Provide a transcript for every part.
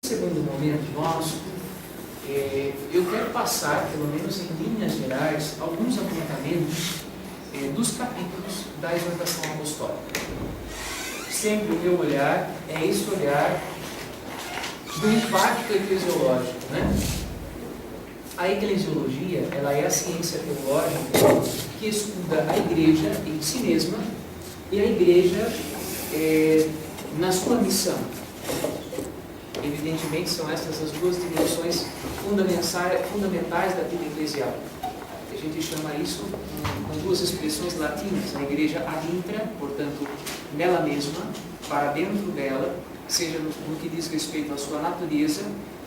segundo momento nosso, eu quero passar, pelo menos em linhas gerais, alguns apontamentos dos capítulos da exortação apostólica. Sempre o meu olhar é esse olhar do impacto eclesiológico, né? A eclesiologia, ela é a ciência teológica que estuda a igreja em si mesma e a igreja na sua missão. Evidentemente, são essas as duas dimensões fundamentais da vida eclesial. A gente chama isso com duas expressões latinas: a igreja ad intra, portanto, nela mesma, para dentro dela, seja no que diz respeito à sua natureza,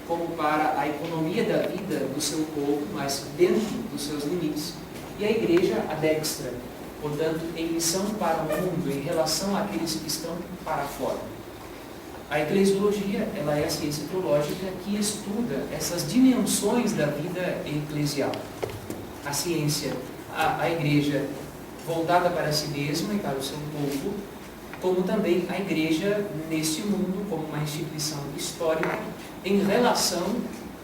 como para a economia da vida do seu povo, mas dentro dos seus limites. E a igreja ad extra, portanto, em missão para o mundo, em relação àqueles que estão para fora. A eclesiologia, ela é a ciência teológica que estuda essas dimensões da vida eclesial. A ciência, a igreja voltada para si mesma e para o seu povo, como também a igreja neste mundo, como uma instituição histórica, em relação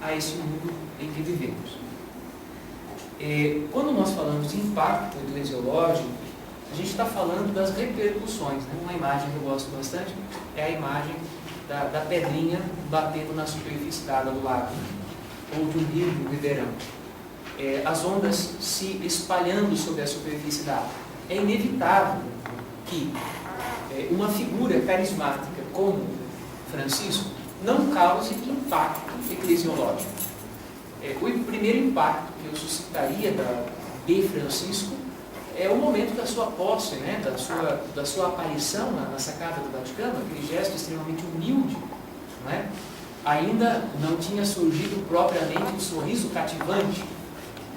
a esse mundo em que vivemos. Quando nós falamos de impacto eclesiológico, a gente está falando das repercussões, né? Uma imagem que eu gosto bastante é a imagem da pedrinha batendo na superfície da água do lago, ou de um rio, de um ribeirão. As ondas se espalhando sobre a superfície da água. É inevitável que uma figura carismática como Francisco não cause impacto eclesiológico. O primeiro impacto que eu suscitaria de Francisco é o momento da sua posse, né? da sua aparição na sacada do Vaticano, aquele gesto extremamente humilde. Não é? Ainda não tinha surgido propriamente um sorriso cativante,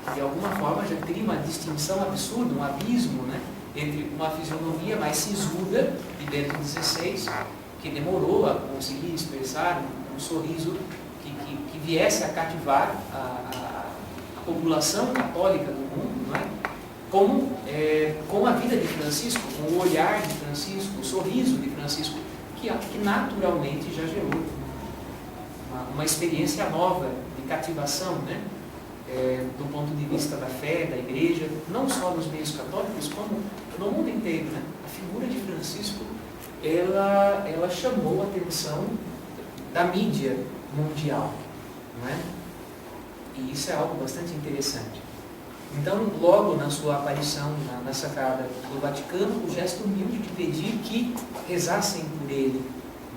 que de alguma forma já cria uma distinção absurda, um abismo, né? Entre uma fisionomia mais sisuda de Bento XVI, que demorou a conseguir expressar um sorriso que viesse a cativar a população católica do mundo, não é? Com a vida de Francisco, com o olhar de Francisco, o sorriso de Francisco, que naturalmente já gerou uma experiência nova de cativação, né? Do ponto de vista da fé, da igreja, não só nos meios católicos, como no mundo inteiro, né? A figura de Francisco, ela chamou a atenção da mídia mundial, não é? E isso é algo bastante interessante. Então, logo na sua aparição na sacada do Vaticano, o gesto humilde de pedir que rezassem por ele,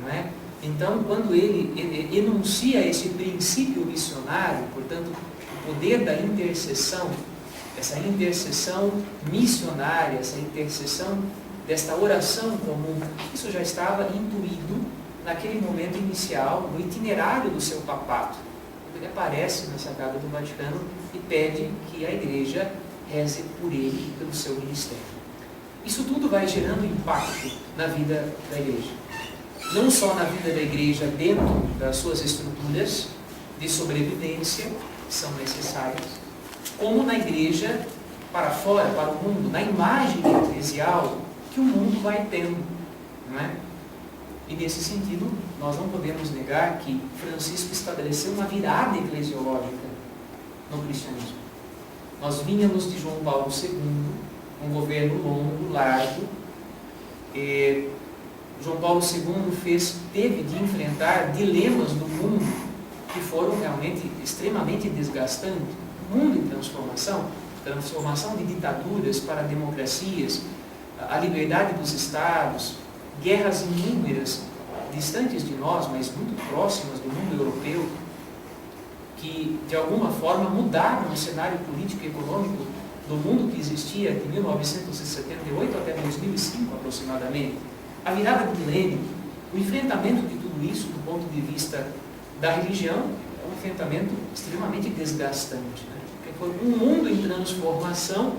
não é? Então, quando ele enuncia esse princípio missionário, portanto, o poder da intercessão, essa intercessão missionária, essa intercessão desta oração comum, isso já estava intuído naquele momento inicial, no itinerário do seu papado. Ele aparece na sacada do Vaticano e pede que a igreja reze por ele e pelo seu ministério. Isso tudo vai gerando impacto na vida da igreja. Não só na vida da igreja dentro das suas estruturas de sobrevivência, que são necessárias, como na igreja para fora, para o mundo, na imagem eclesial que o mundo vai tendo, não é? E nesse sentido, nós não podemos negar que Francisco estabeleceu uma virada eclesiológica no cristianismo. Nós vínhamos de João Paulo II, um governo longo, largo. João Paulo II teve de enfrentar dilemas do mundo que foram realmente extremamente desgastantes. O mundo em transformação de ditaduras para democracias, a liberdade dos estados, guerras inúmeras, distantes de nós, mas muito próximas do mundo europeu, que de alguma forma mudaram o cenário político e econômico do mundo que existia de 1978 até 2005 aproximadamente. A virada do milênio, o enfrentamento de tudo isso do ponto de vista da religião, é um enfrentamento extremamente desgastante, né? Porque foi um mundo em transformação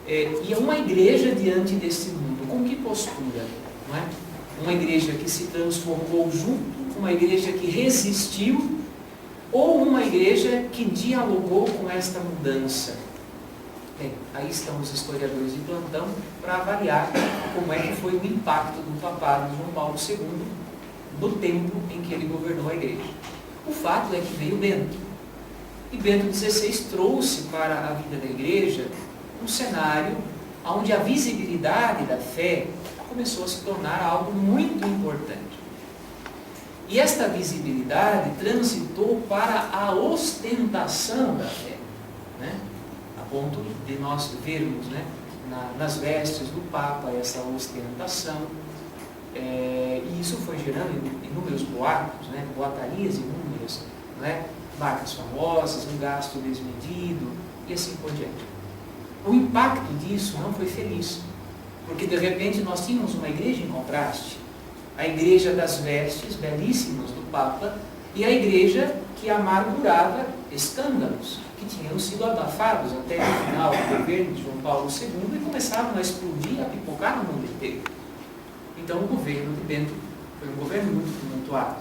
e uma igreja diante desse mundo. Com que postura? Não é? Uma igreja que se transformou junto, uma igreja que resistiu, ou uma igreja que dialogou com esta mudança? Bem, aí estão os historiadores de plantão para avaliar como é que foi o impacto do papado de João Paulo II no tempo em que ele governou a igreja. O fato é que veio Bento. E Bento XVI trouxe para a vida da igreja um cenário onde a visibilidade da fé começou a se tornar algo muito importante. E esta visibilidade transitou para a ostentação da fé, né? A ponto de nós vermos, né, nas vestes do Papa essa ostentação. E isso foi gerando inúmeros boatos, né, boatarias inúmeras, né, marcas famosas, um gasto desmedido e assim por diante. O impacto disso não foi feliz, porque de repente nós tínhamos uma igreja em contraste, a igreja das vestes belíssimas do Papa e a igreja que amargurava escândalos que tinham sido abafados até o final do governo de João Paulo II e começavam a explodir, a pipocar no mundo inteiro. Então o governo de Bento foi um governo muito tumultuado.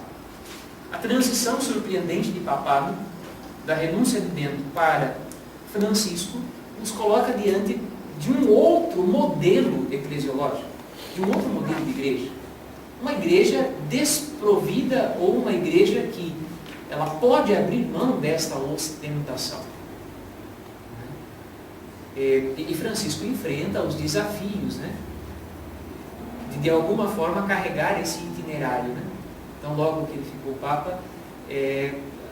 A transição surpreendente de papado, da renúncia de Bento para Francisco, nos coloca diante de um outro modelo eclesiológico, de um outro modelo de igreja. Uma igreja desprovida ou uma igreja que ela pode abrir mão desta ostentação. E Francisco enfrenta os desafios, né, de alguma forma carregar esse itinerário, né? Então, logo que ele ficou Papa,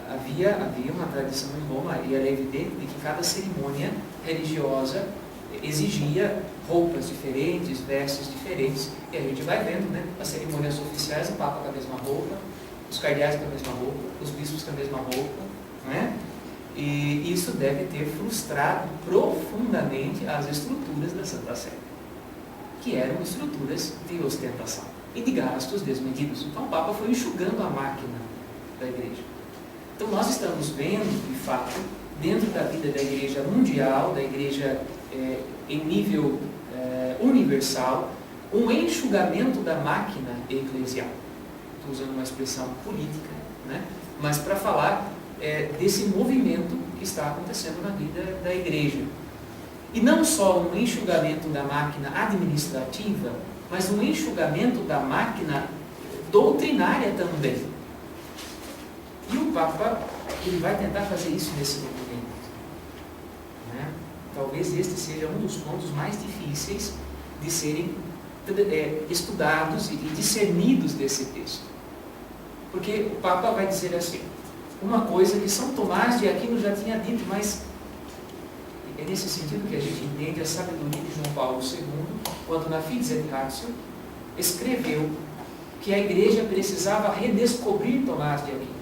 havia uma tradição em Roma, e era evidente de que cada cerimônia religiosa exigia roupas diferentes, vestes diferentes, e a gente vai vendo, né, as cerimônias oficiais, o Papa com a mesma roupa, os cardeais com a mesma roupa, os bispos com a mesma roupa, né? E isso deve ter frustrado profundamente as estruturas da Santa Sé, que eram estruturas de ostentação e de gastos desmedidos. Então o Papa foi enxugando a máquina da igreja. Então nós estamos vendo, de fato, dentro da vida da igreja mundial, da igreja em nível universal, um enxugamento da máquina eclesial. Estou usando uma expressão política, né? Mas para falar desse movimento que está acontecendo na vida da igreja. E não só um enxugamento da máquina administrativa, mas um enxugamento da máquina doutrinária também. E o Papa, ele vai tentar fazer isso nesse documento, né? Talvez este seja um dos pontos mais difíceis de serem estudados e discernidos desse texto. Porque o Papa vai dizer assim, uma coisa que São Tomás de Aquino já tinha dito, mas é nesse sentido que a gente entende a sabedoria de João Paulo II, quando na Fides et Ratio escreveu que a igreja precisava redescobrir Tomás de Aquino.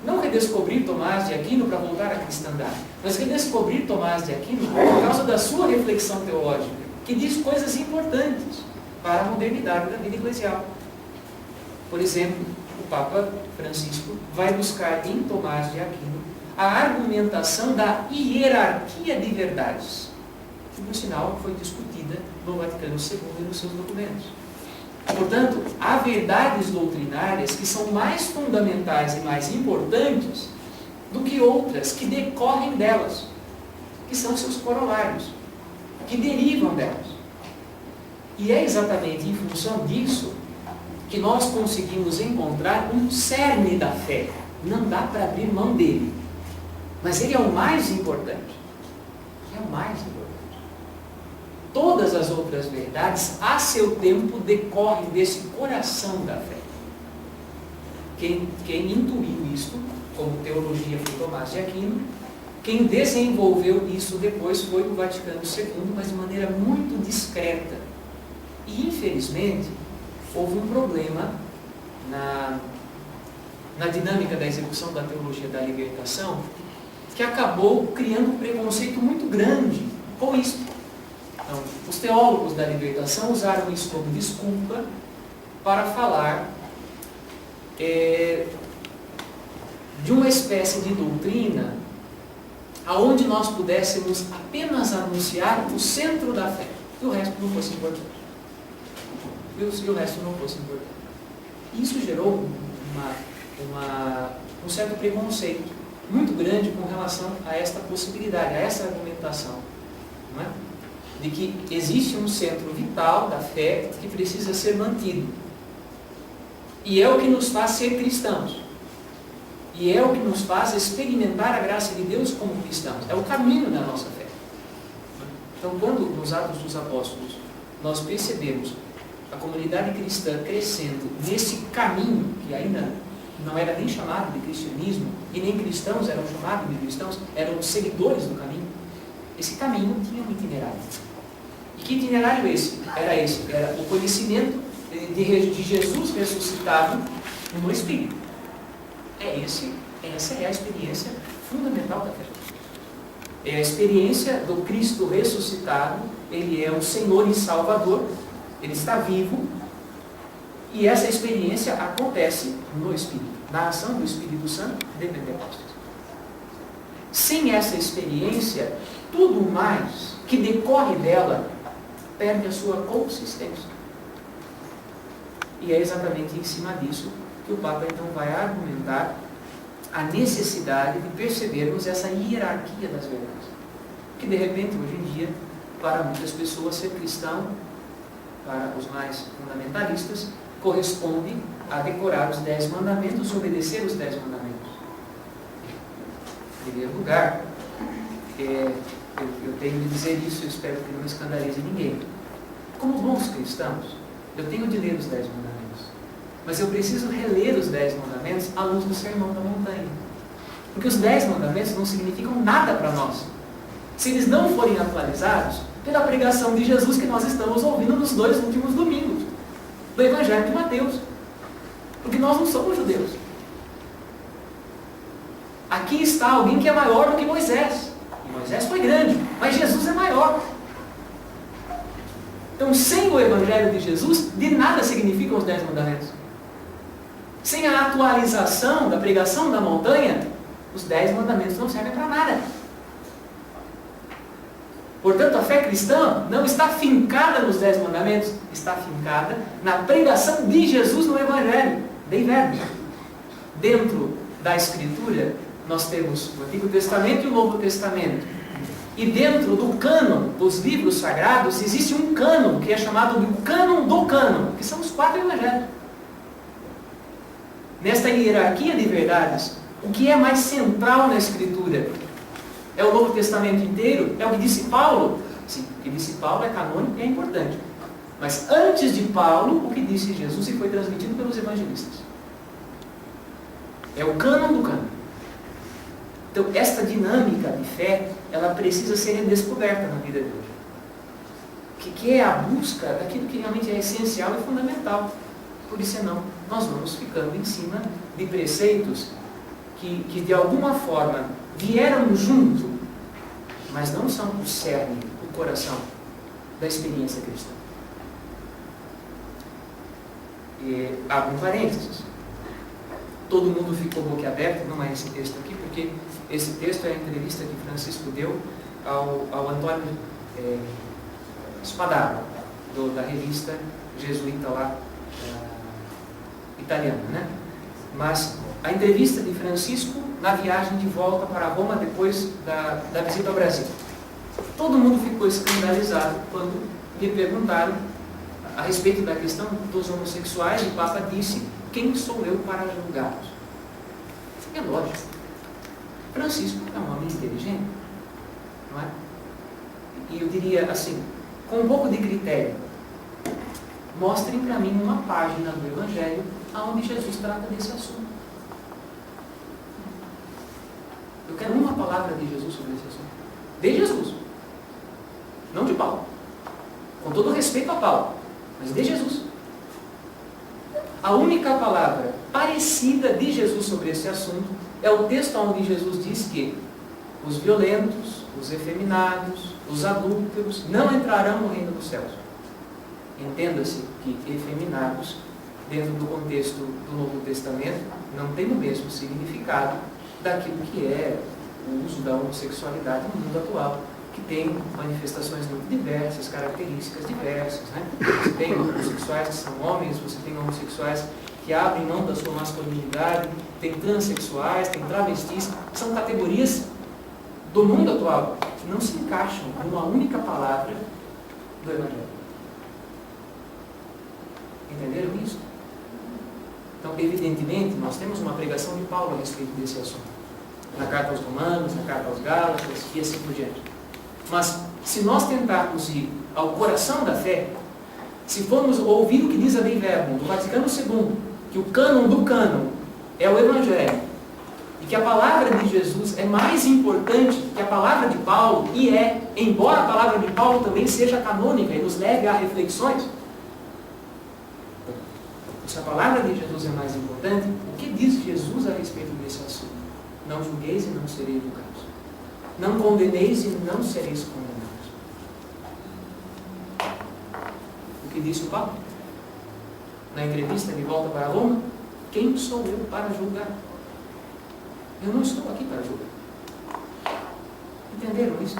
Não redescobrir Tomás de Aquino para voltar à cristandade, mas redescobrir Tomás de Aquino por causa da sua reflexão teológica, que diz coisas importantes para a modernidade da vida eclesial. Por exemplo, o Papa Francisco vai buscar em Tomás de Aquino a argumentação da hierarquia de verdades, que, por sinal, foi discutida no Vaticano II e nos seus documentos. Portanto, há verdades doutrinárias que são mais fundamentais e mais importantes do que outras que decorrem delas, que são seus corolários, que derivam delas. E é exatamente em função disso que nós conseguimos encontrar um cerne da fé. Não dá para abrir mão dele, mas ele é o mais importante. É o mais importante. Todas as outras verdades, a seu tempo, decorrem desse coração da fé. Quem intuiu isto, como teologia, foi Tomás de Aquino. Quem desenvolveu isso depois foi o Vaticano II, mas de maneira muito discreta. E, infelizmente, houve um problema na dinâmica da execução da teologia da libertação, que acabou criando um preconceito muito grande com isso. Então, os teólogos da libertação usaram isso como desculpa para falar de uma espécie de doutrina aonde nós pudéssemos apenas anunciar o centro da fé, e o resto não fosse importante. Isso gerou um certo preconceito muito grande com relação a esta possibilidade, a essa argumentação, não é? De que existe um centro vital da fé que precisa ser mantido. E é o que nos faz ser cristãos. E é o que nos faz experimentar a graça de Deus como cristãos. É o caminho da nossa fé. Então, quando nos Atos dos Apóstolos nós percebemos a comunidade cristã crescendo nesse caminho, que ainda não era nem chamado de cristianismo, e nem cristãos eram chamados de cristãos, eram seguidores do caminho, esse caminho tinha um itinerário. E que itinerário era esse? Era o conhecimento de Jesus ressuscitado no Espírito. Essa é a experiência fundamental da fé. É a experiência do Cristo ressuscitado. Ele é o Senhor e Salvador. Ele está vivo. E essa experiência acontece no Espírito, na ação do Espírito Santo de Pentecostes. Sem essa experiência, tudo mais que decorre dela perde a sua consistência. E é exatamente em cima disso que o Papa então vai argumentar a necessidade de percebermos essa hierarquia das verdades. Que de repente, hoje em dia, para muitas pessoas, ser cristão, para os mais fundamentalistas, corresponde a decorar os 10 mandamentos e obedecer os 10 mandamentos. Em primeiro lugar, eu tenho de dizer isso, eu espero que não escandalize ninguém. Como bons cristãos, eu tenho de ler os 10 mandamentos. Mas eu preciso reler os 10 mandamentos à luz do Sermão da Montanha. Porque os 10 mandamentos não significam nada para nós, se eles não forem atualizados pela pregação de Jesus que nós estamos ouvindo nos 2 últimos domingos do Evangelho de Mateus. Porque nós não somos judeus. Aqui está alguém que é maior do que Moisés. E Moisés foi grande, mas Jesus é maior. Então, sem o Evangelho de Jesus, de nada significam os 10 mandamentos. Sem a atualização da pregação da montanha, os 10 mandamentos não servem para nada. Portanto, a fé cristã não está fincada nos 10 mandamentos, está fincada na pregação de Jesus no Evangelho, de verbo. Dentro da Escritura, nós temos o Antigo Testamento e o Novo Testamento. E dentro do cânon dos livros sagrados, existe um cânon, que é chamado de cânon do cânon, que são os 4 Evangelhos. Nesta hierarquia de verdades, o que é mais central na Escritura? É o Novo Testamento inteiro? É o que disse Paulo? Sim, o que disse Paulo é canônico e é importante. Mas antes de Paulo, o que disse Jesus e foi transmitido pelos evangelistas. É o cânon do cânon. Então, esta dinâmica de fé, ela precisa ser redescoberta na vida de hoje. Que é a busca daquilo que realmente é essencial e fundamental. Porque senão, nós vamos ficando em cima de preceitos que de alguma forma vieram junto, mas não são o cerne, o coração da experiência cristã. E abro um parênteses. Todo mundo ficou boquiaberto, não é esse texto aqui, porque esse texto é a entrevista que Francisco deu ao Antônio Spadaro, da revista jesuíta lá, italiana, né? Mas a entrevista de Francisco na viagem de volta para Roma depois da visita ao Brasil. Todo mundo ficou escandalizado quando lhe perguntaram a respeito da questão dos homossexuais. O Papa disse: quem sou eu para julgá-los? É lógico. Francisco é um homem inteligente, não é? E eu diria assim, com um pouco de critério, mostrem para mim uma página do Evangelho onde Jesus trata desse assunto. Eu quero uma palavra de Jesus sobre esse assunto. De Jesus. Não de Paulo. Com todo respeito a Paulo, mas de Jesus. A única palavra parecida de Jesus sobre esse assunto é o texto onde Jesus diz que os violentos, os efeminados, os adúlteros não entrarão no reino dos céus. Entenda-se que efeminados, dentro do contexto do Novo Testamento, não tem o mesmo significado daquilo que é o uso da homossexualidade no mundo atual, que tem manifestações muito diversas, características diversas, né? Você tem homossexuais que são homens, você tem homossexuais que abrem mão da sua masculinidade, tem transexuais, tem travestis, são categorias do mundo atual que não se encaixam numa única palavra do Evangelho. Entenderam isso? Então, evidentemente, nós temos uma pregação de Paulo a respeito desse assunto. Na carta aos Romanos, na carta aos Gálatas e assim por diante. Mas, se nós tentarmos ir ao coração da fé, se formos ouvir o que diz a Dei Verbum do Vaticano II, que o cânon do cânon é o Evangelho, e que a palavra de Jesus é mais importante que a palavra de Paulo, e embora a palavra de Paulo também seja canônica e nos leve a reflexões, se a palavra de Jesus é mais importante, o que diz Jesus a respeito desse assunto? Não julgueis e não sereis julgados. Não condeneis e não sereis condenados. O que disse o Papa? Na entrevista de volta para Roma, quem sou eu para julgar? Eu não estou aqui para julgar. Entenderam isso?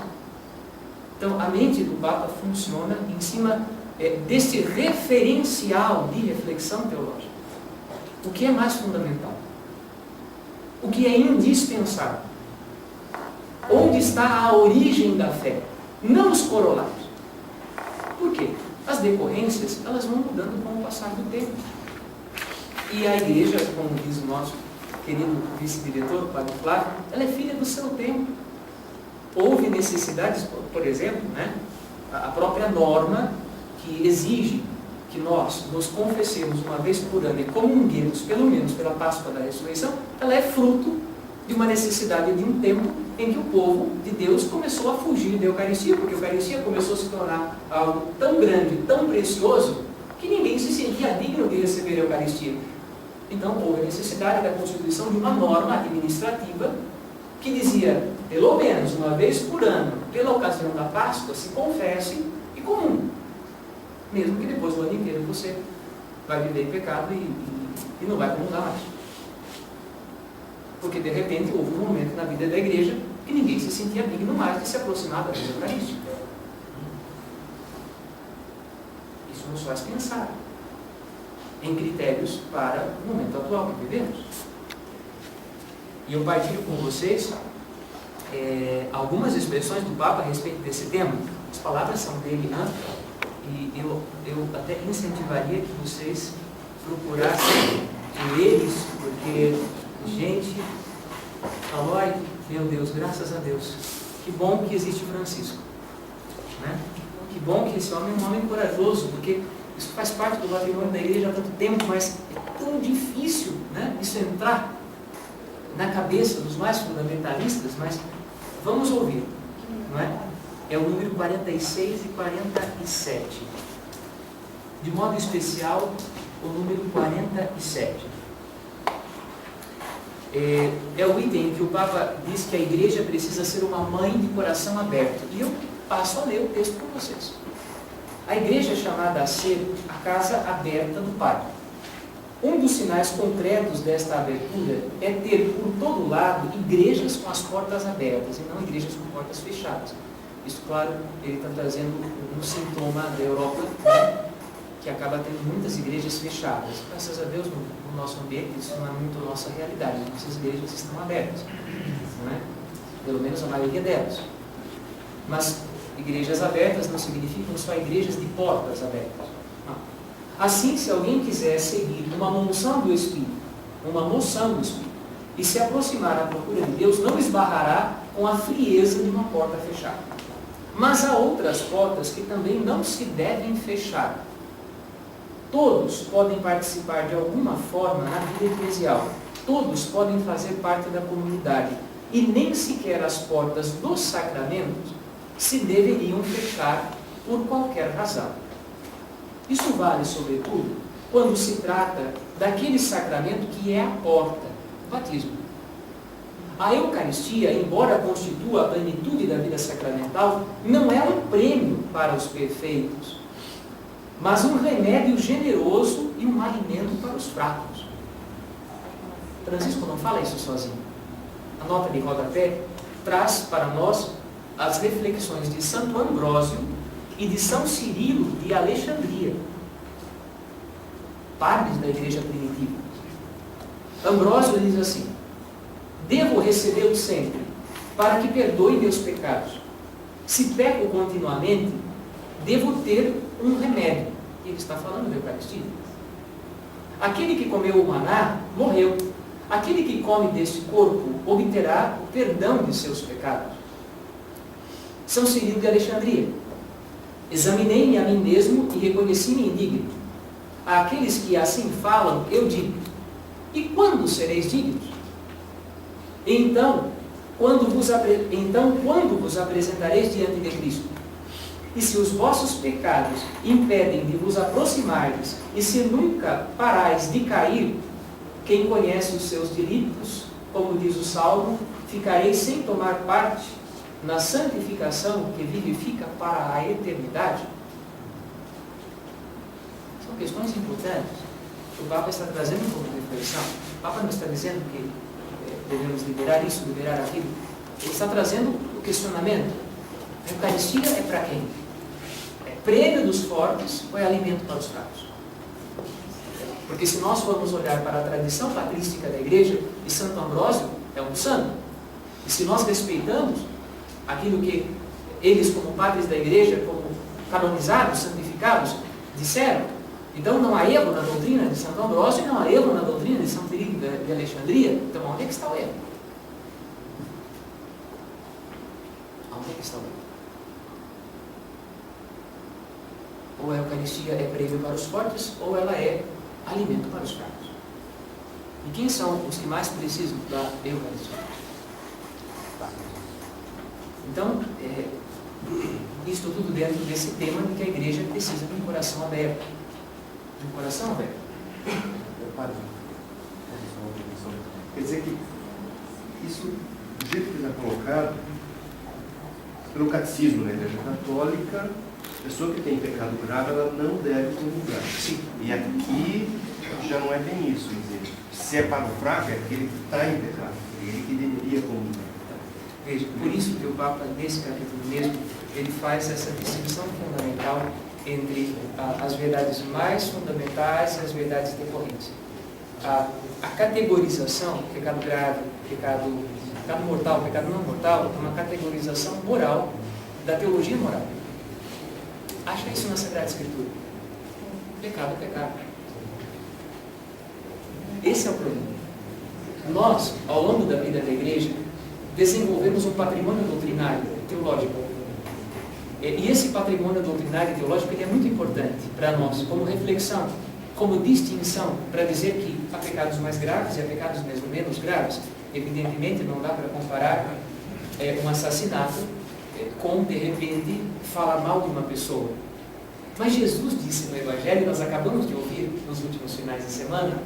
Então, a mente do Papa funciona em cima desse referencial de reflexão teológica. O que é mais fundamental? O que é indispensável? Onde está a origem da fé? Não os corolários. Por quê? As decorrências, elas vão mudando com o passar do tempo. E a igreja, como diz o nosso querido vice-diretor, o Padre Flávio, ela é filha do seu tempo. Houve necessidades, por exemplo, a própria norma que exige que nós nos confessemos uma vez por ano e comunguemos, pelo menos pela Páscoa da Ressurreição, ela é fruto de uma necessidade de um tempo em que o povo de Deus começou a fugir da Eucaristia, porque a Eucaristia começou a se tornar algo tão grande, tão precioso, que ninguém se sentia digno de receber a Eucaristia. Então, houve a necessidade da constituição de uma norma administrativa que dizia, pelo menos uma vez por ano, pela ocasião da Páscoa, se confesse e comungue. Mesmo que depois do ano inteiro você vai viver em pecado e não vai comungar mais. Porque de repente houve um momento na vida da igreja que ninguém se sentia digno mais de se aproximar da vida eucarística. Isso nos faz pensar em critérios para o momento atual que vivemos. E eu partilho com vocês algumas expressões do Papa a respeito desse tema. As palavras são dele, e eu até incentivaria que vocês procurassem ler isso, porque gente falou, ai meu Deus, graças a Deus, que bom que existe Francisco, que bom que esse homem é um homem corajoso, porque isso faz parte do patrimônio da igreja há tanto tempo, mas é tão difícil isso entrar na cabeça dos mais fundamentalistas. Mas vamos ouvir, não é? É o número 46 e 47. De modo especial, o número 47. É o item em que o Papa diz que a igreja precisa ser uma mãe de coração aberto. E eu passo a ler o texto para vocês. A igreja é chamada a ser a casa aberta do Pai. Um dos sinais concretos desta abertura é ter por todo lado igrejas com as portas abertas e não igrejas com portas fechadas. Isso, claro, ele está trazendo um sintoma da Europa, que acaba tendo muitas igrejas fechadas. Graças a Deus, no nosso ambiente, isso não é muito a nossa realidade. Nossas igrejas estão abertas, não é? Pelo menos a maioria delas. Mas igrejas abertas não significam só igrejas de portas abertas. Não. Assim, se alguém quiser seguir uma moção do Espírito, e se aproximar à procura de Deus, não esbarrará com a frieza de uma porta fechada. Mas há outras portas que também não se devem fechar. Todos podem participar de alguma forma na vida eclesial. Todos podem fazer parte da comunidade. E nem sequer as portas dos sacramentos se deveriam fechar por qualquer razão. Isso vale, sobretudo, quando se trata daquele sacramento que é a porta, o batismo. A Eucaristia, embora constitua a plenitude da vida sacramental, não é um prêmio para os perfeitos, mas um remédio generoso e um alimento para os fracos. Francisco não fala isso sozinho. A nota de rodapé traz para nós as reflexões de Santo Ambrósio e de São Cirilo de Alexandria, padres da igreja primitiva. Ambrósio diz assim: devo recebê-lo sempre, para que perdoe meus pecados. Se peco continuamente, devo ter um remédio. E ele está falando da Eucaristia. Aquele que comeu o maná morreu. Aquele que come deste corpo obterá o perdão de seus pecados. São Cirilo de Alexandria. Examinei-me a mim mesmo e reconheci-me indigno. Àqueles que assim falam, eu digo: e quando sereis dignos? Então, quando vos apresentareis diante de Cristo? E se os vossos pecados impedem de vos aproximardes, e se nunca parais de cair, quem conhece os seus delitos, como diz o Salmo, ficareis sem tomar parte na santificação que vivifica para a eternidade? São questões importantes. O Papa está trazendo um pouco de reflexão. O Papa não está dizendo que devemos liberar isso, liberar aquilo. Ele está trazendo o questionamento. A Eucaristia é para quem? É prêmio dos fortes ou é alimento para os fracos? Porque se nós formos olhar para a tradição patrística da Igreja, de Santo Ambrósio é um santo. E se nós respeitamos aquilo que eles, como padres da Igreja, como canonizados, santificados, disseram, então não há erro na doutrina de Santo Ambrósio e não há erro na doutrina de São Cirilo de Alexandria. Então onde é que está o erro? Onde é que está o erro? Ou a Eucaristia é prêmio para os fortes, ou ela é alimento para os fracos. E quem são os que mais precisam da Eucaristia? Então, isto tudo dentro desse tema de que a Igreja precisa de um coração aberto. De um coração aberto. Quer dizer que isso, do jeito que está colocado, pelo catecismo da Igreja Católica, a pessoa que tem pecado grave, ela não deve comungar. Sim. E aqui já não é bem isso. Quer dizer, se é para o fraco, é aquele que está em pecado. É ele que deveria comungar. Veja, por isso que o Papa, nesse capítulo mesmo, ele faz essa distinção fundamental entre as verdades mais fundamentais e as verdades decorrentes. A categorização, pecado grave, pecado mortal, pecado não mortal, é uma categorização moral da teologia moral. Acha isso na Sagrada Escritura. Pecado é pecado. Esse é o problema. Nós, ao longo da vida da Igreja, desenvolvemos um patrimônio doutrinário, teológico. E esse patrimônio doutrinário e teológico ele é muito importante para nós, como reflexão, como distinção, para dizer que há pecados mais graves e há pecados mesmo menos graves. Evidentemente, não dá para comparar um assassinato com, de repente, falar mal de uma pessoa. Mas Jesus disse no Evangelho, nós acabamos de ouvir nos últimos finais de semana,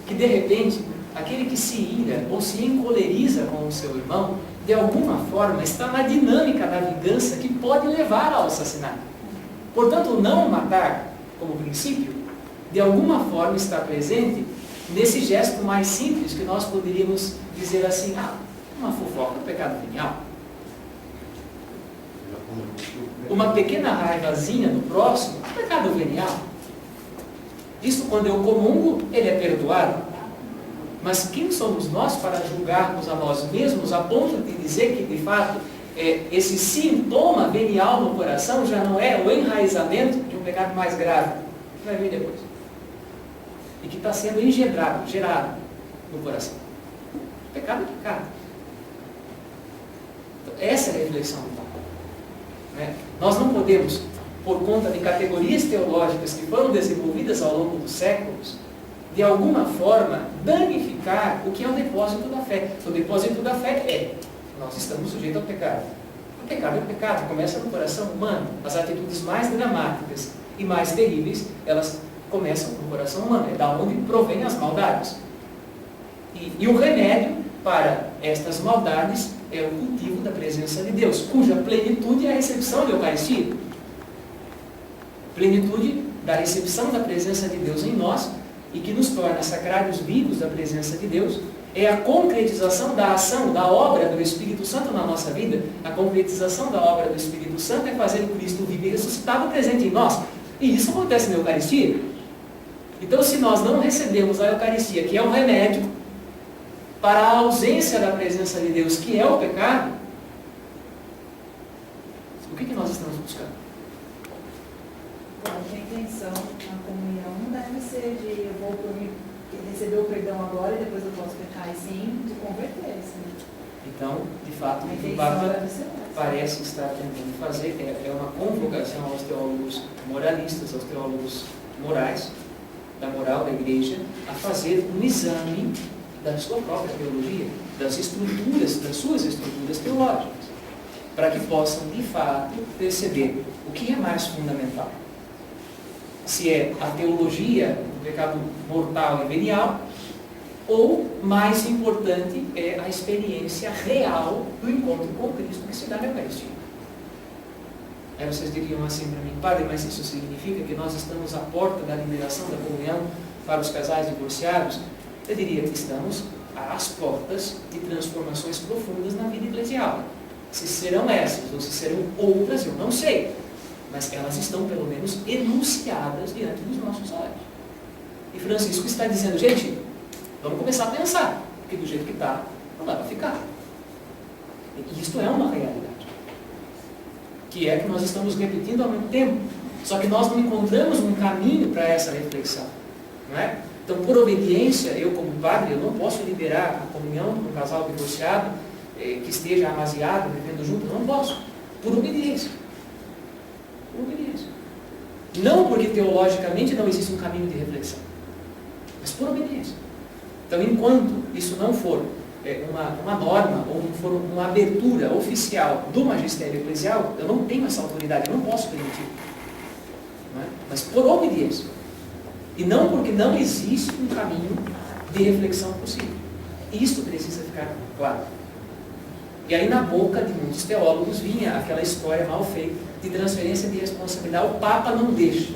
que de repente, aquele que se ira ou se encoleriza com o seu irmão, de alguma forma está na dinâmica da vingança que pode levar ao assassinato. Portanto, não matar, como princípio, de alguma forma está presente nesse gesto mais simples que nós poderíamos dizer assim, uma fofoca é um pecado venial. Uma pequena raivazinha do próximo é um pecado venial. Isso quando eu comungo, ele é perdoado. Mas quem somos nós para julgarmos a nós mesmos a ponto de dizer que, de fato, esse sintoma venial no coração já não é o enraizamento de um pecado mais grave, que vai vir depois. E que está sendo gerado no coração. Pecado é pecado. Então, essa é a reflexão do Papa. Nós não podemos, por conta de categorias teológicas que foram desenvolvidas ao longo dos séculos, de alguma forma, danificar o que é o depósito da fé. O depósito da fé nós estamos sujeitos ao pecado. O pecado é pecado, começa no coração humano. As atitudes mais dramáticas e mais terríveis, elas começam no coração humano. É da onde provém as maldades. E o remédio para estas maldades é o cultivo da presença de Deus, cuja plenitude é a recepção da Eucaristia. Plenitude da recepção da presença de Deus em nós, e que nos torna sacrários vivos da presença de Deus, é a concretização da ação, da obra do Espírito Santo na nossa vida. A concretização da obra do Espírito Santo é fazer o Cristo vivo e ressuscitado presente em nós. E isso acontece na Eucaristia. Então, se nós não recebemos a Eucaristia, que é o remédio para a ausência da presença de Deus, que é o pecado, o que nós estamos buscando? Bom, a intenção na comunhão não deve ser de eu vou por mim receber o perdão agora e depois eu posso pecar, e sim de converter-se. Então, de fato, o que o Papa parece estar tentando fazer é uma convocação aos teólogos moralistas, aos teólogos morais, da moral da Igreja, a fazer um exame da sua própria teologia, das suas estruturas teológicas, para que possam, de fato, perceber o que é mais fundamental. Se é a teologia do pecado mortal e venial, ou, mais importante, é a experiência real do encontro com Cristo que se dá na Eucaristia. Aí vocês diriam assim para mim: padre, mas isso significa que nós estamos à porta da liberação da comunhão para os casais divorciados? Eu diria que estamos às portas de transformações profundas na vida eclesial. Se serão essas ou se serão outras, eu não sei. Mas elas estão, pelo menos, enunciadas diante dos nossos olhos. E Francisco está dizendo: gente, vamos começar a pensar, porque do jeito que está, não dá para ficar. E isto é uma realidade, que é que nós estamos repetindo há muito tempo, só que nós não encontramos um caminho para essa reflexão, não é? Então, por obediência, eu como padre, eu não posso liberar a comunhão de um casal divorciado que esteja amasiado, vivendo junto, eu não posso, por obediência. Por obediência. Não porque teologicamente não existe um caminho de reflexão, mas por obediência. Então, enquanto isso não for uma norma ou não for uma abertura oficial do magistério eclesial, eu não tenho essa autoridade, eu não posso permitir. Não é? Mas por obediência. E não porque não existe um caminho de reflexão possível. Isso precisa ficar claro. E aí na boca de muitos teólogos vinha aquela história mal feita de transferência de responsabilidade. O Papa não deixa.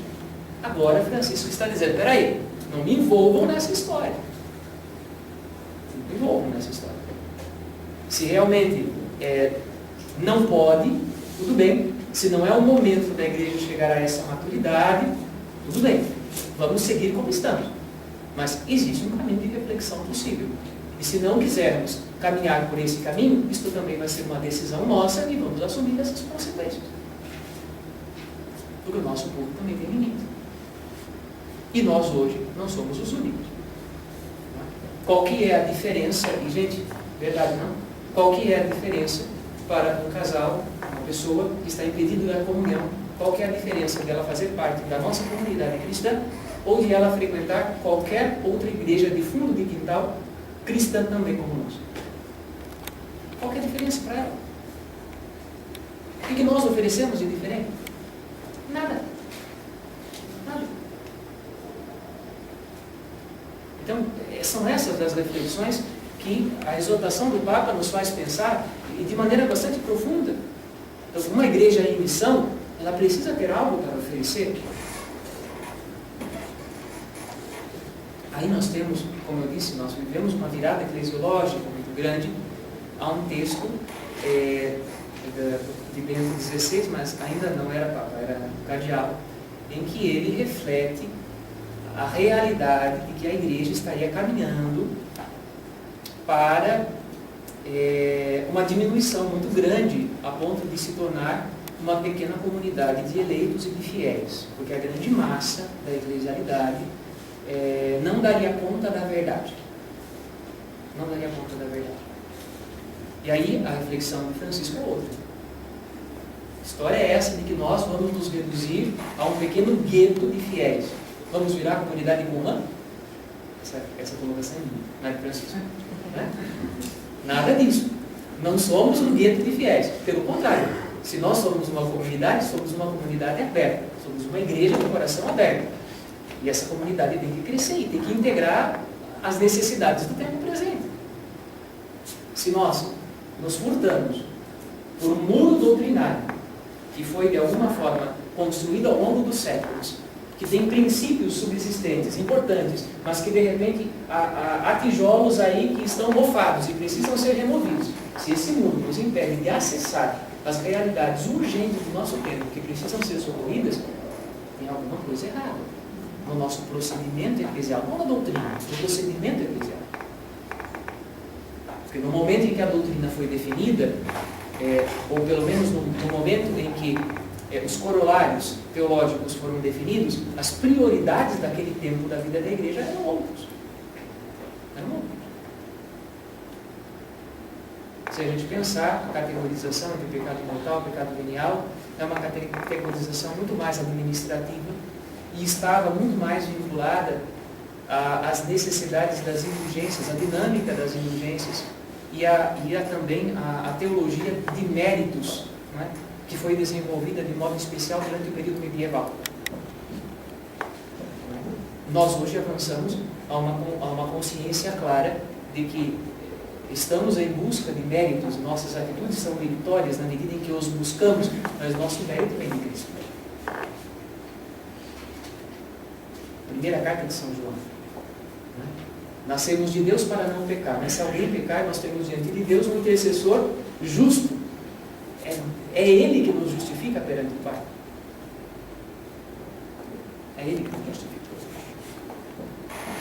Agora Francisco está dizendo: peraí, não me envolvam nessa história. Não me envolvam nessa história. Se realmente não pode, tudo bem. Se não é o momento da igreja chegar a essa maturidade, tudo bem. Vamos seguir como estamos. Mas existe um caminho de reflexão possível. E se não quisermos caminhar por esse caminho, isto também vai ser uma decisão nossa e vamos assumir essas consequências. Porque o nosso povo também tem limite. E nós hoje não somos os únicos. Qual que é a diferença? E gente, verdade não? Qual que é a diferença para um casal, uma pessoa que está impedido da comunhão? Qual que é a diferença dela fazer parte da nossa comunidade cristã ou de ela frequentar qualquer outra igreja de fundo de quintal cristã também como nós? Qual que é a diferença para ela? O que nós oferecemos de diferente? Nada. Nada. Então, são essas as reflexões que a exortação do Papa nos faz pensar, e de maneira bastante profunda. Então, uma igreja em missão, ela precisa ter algo para oferecer. Aí nós temos, como eu disse, nós vivemos uma virada eclesiológica muito grande. Há um texto de Bento XVI, mas ainda não era Papa, era cardeal, em que ele reflete a realidade de que a igreja estaria caminhando para uma diminuição muito grande, a ponto de se tornar uma pequena comunidade de eleitos e de fiéis, porque a grande massa da eclesialidade não daria conta da verdade. Não daria conta da verdade. E aí a reflexão de Francisco é outra. A história é essa de que nós vamos nos reduzir a um pequeno gueto de fiéis. Vamos virar a comunidade comum? Essa colocação é minha, não é de Francisco. Né? Nada disso. Não somos um gueto de fiéis. Pelo contrário, se nós somos uma comunidade aberta. Somos uma igreja de coração aberto. E essa comunidade tem que crescer e tem que integrar as necessidades do tempo presente. Se nós nos furtamos por um muro doutrinário que foi de alguma forma construído ao longo dos séculos, que tem princípios subsistentes, importantes, mas que de repente há tijolos aí que estão mofados e precisam ser removidos. Se esse muro nos impede de acessar as realidades urgentes do nosso tempo, que precisam ser socorridas, tem alguma coisa errada no nosso procedimento eclesial, não na doutrina, no procedimento eclesial. Porque no momento em que a doutrina foi definida, ou pelo menos no momento em que os corolários teológicos foram definidos, as prioridades daquele tempo da vida da igreja eram outros. Se a gente pensar, a categorização entre pecado mortal e pecado venial é uma categorização muito mais administrativa e estava muito mais vinculada às necessidades das indulgências, à dinâmica das indulgências e também a teologia de méritos, né, que foi desenvolvida de modo especial durante o período medieval. Nós hoje avançamos a uma consciência clara de que estamos em busca de méritos, nossas atitudes são meritórias na medida em que os buscamos, mas nosso mérito vem de Cristo. Primeira carta de São João. Nascemos de Deus para não pecar, mas se alguém pecar, nós temos diante de Deus um intercessor justo. É Ele que nos justifica perante o Pai. É Ele que nos justifica.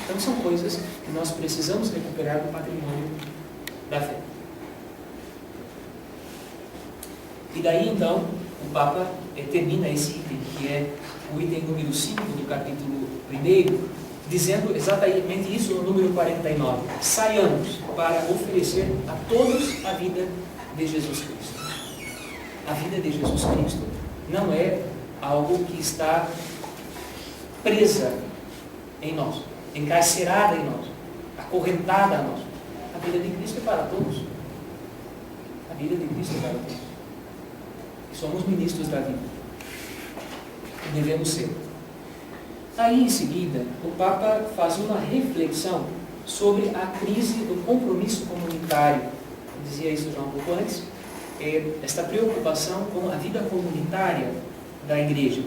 Então são coisas que nós precisamos recuperar do patrimônio da fé. E daí então o Papa termina esse item, que é o item número 5 do capítulo 1, dizendo exatamente isso no número 49. Saiamos para oferecer a todos a vida de Jesus Cristo. A vida de Jesus Cristo não é algo que está presa em nós, encarcerada em nós, acorrentada a nós. A vida de Cristo é para todos. A vida de Cristo é para todos. E somos ministros da vida. E devemos ser. Aí, em seguida, o Papa faz uma reflexão sobre a crise do compromisso comunitário. Eu dizia isso já um pouco antes. Esta preocupação com a vida comunitária da Igreja.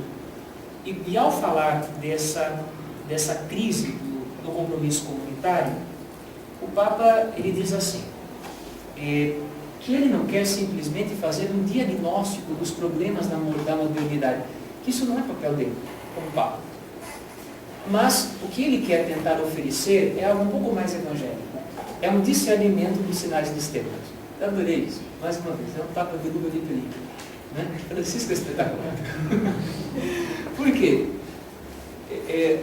E ao falar dessa crise do compromisso comunitário, o Papa ele diz assim, que ele não quer simplesmente fazer um diagnóstico dos problemas da modernidade, que isso não é papel dele, como Papa. Mas o que ele quer tentar oferecer é algo um pouco mais evangélico. É um discernimento dos sinais dos tempos. Eu adorei isso, mais uma vez. É um Papa de luva de película. Né? Francisco é espetacular. Por quê?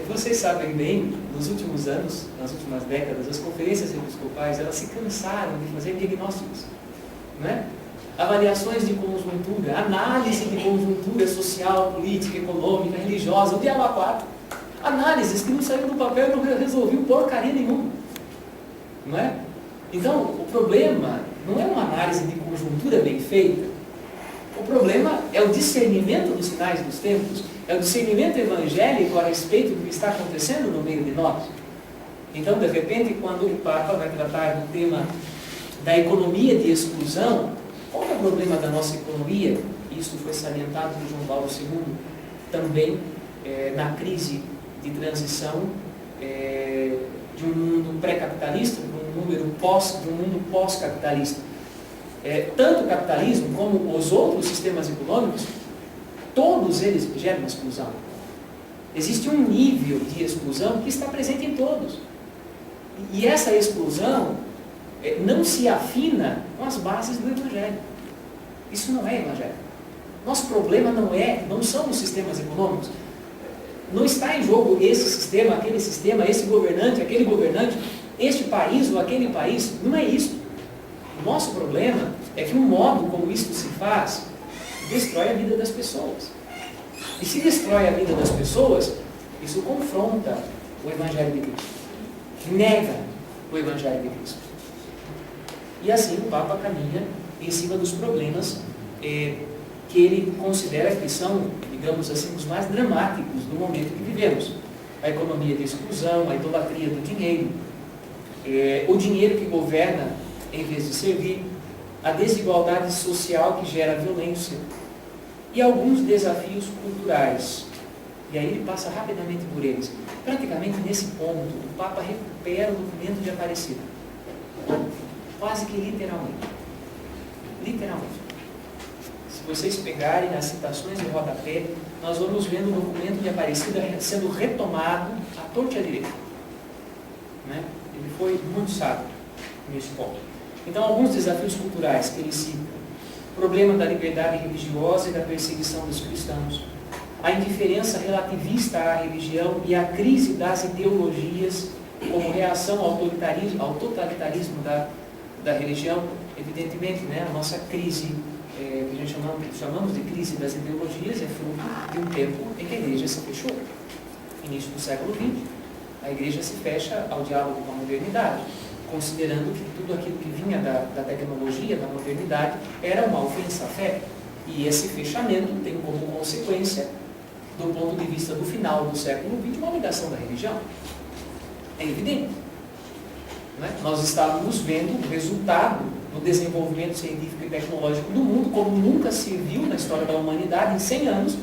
Vocês sabem bem, nos últimos anos, nas últimas décadas, as conferências episcopais, elas se cansaram de fazer diagnósticos, né? Avaliações de conjuntura, análise de conjuntura social, política, econômica, religiosa, o diabo a quatro. Análises que não saíram do papel e não resolviam porcaria nenhuma, não é? Então, o problema não é uma análise de conjuntura bem feita. O problema é o discernimento dos sinais dos tempos, é o discernimento evangélico a respeito do que está acontecendo no meio de nós. Então, de repente, quando o Papa vai tratar do tema da economia de exclusão, qual é o problema da nossa economia? Isso foi salientado por João Paulo II, também na crise de transição de um mundo pré-capitalista para um mundo pós-capitalista. Tanto o capitalismo como os outros sistemas econômicos, todos eles geram exclusão. Existe um nível de exclusão que está presente em todos. E essa exclusão não se afina com as bases do Evangelho. Isso não é Evangelho. Nosso problema não são os sistemas econômicos. Não está em jogo esse sistema, esse governante, aquele governante, este país ou aquele país. Não é isso. O nosso problema é que o modo como isso se faz destrói a vida das pessoas. E se destrói a vida das pessoas, isso confronta o Evangelho de Cristo. Nega o Evangelho de Cristo. E assim o Papa caminha em cima dos problemas que ele considera que são, digamos assim, os mais dramáticos do momento que vivemos. A economia de exclusão, a idolatria do dinheiro, o dinheiro que governa em vez de servir, a desigualdade social que gera violência e alguns desafios culturais. E aí ele passa rapidamente por eles. Praticamente nesse ponto, o Papa recupera o documento de Aparecida. Quase que literalmente. Literalmente. Se vocês pegarem as citações de rodapé, nós vamos vendo o documento de Aparecida sendo retomado à torta e à direita. Né? Ele foi muito sábio nesse ponto. Então, alguns desafios culturais que ele cita. O problema da liberdade religiosa e da perseguição dos cristãos. A indiferença relativista à religião e a crise das ideologias como reação ao totalitarismo da religião, evidentemente, né, a nossa crise, que a gente chamamos de crise das ideologias, é fruto de um tempo em que a igreja se fechou. Início do século XX, a igreja se fecha ao diálogo com a modernidade, considerando que tudo aquilo que vinha da tecnologia, da modernidade, era uma ofensa à fé. E esse fechamento tem como consequência, do ponto de vista do final do século XX, uma negação da religião. É evidente. Não é? Nós estávamos vendo o resultado do desenvolvimento científico e tecnológico do mundo, como nunca se viu na história da humanidade em 100 anos,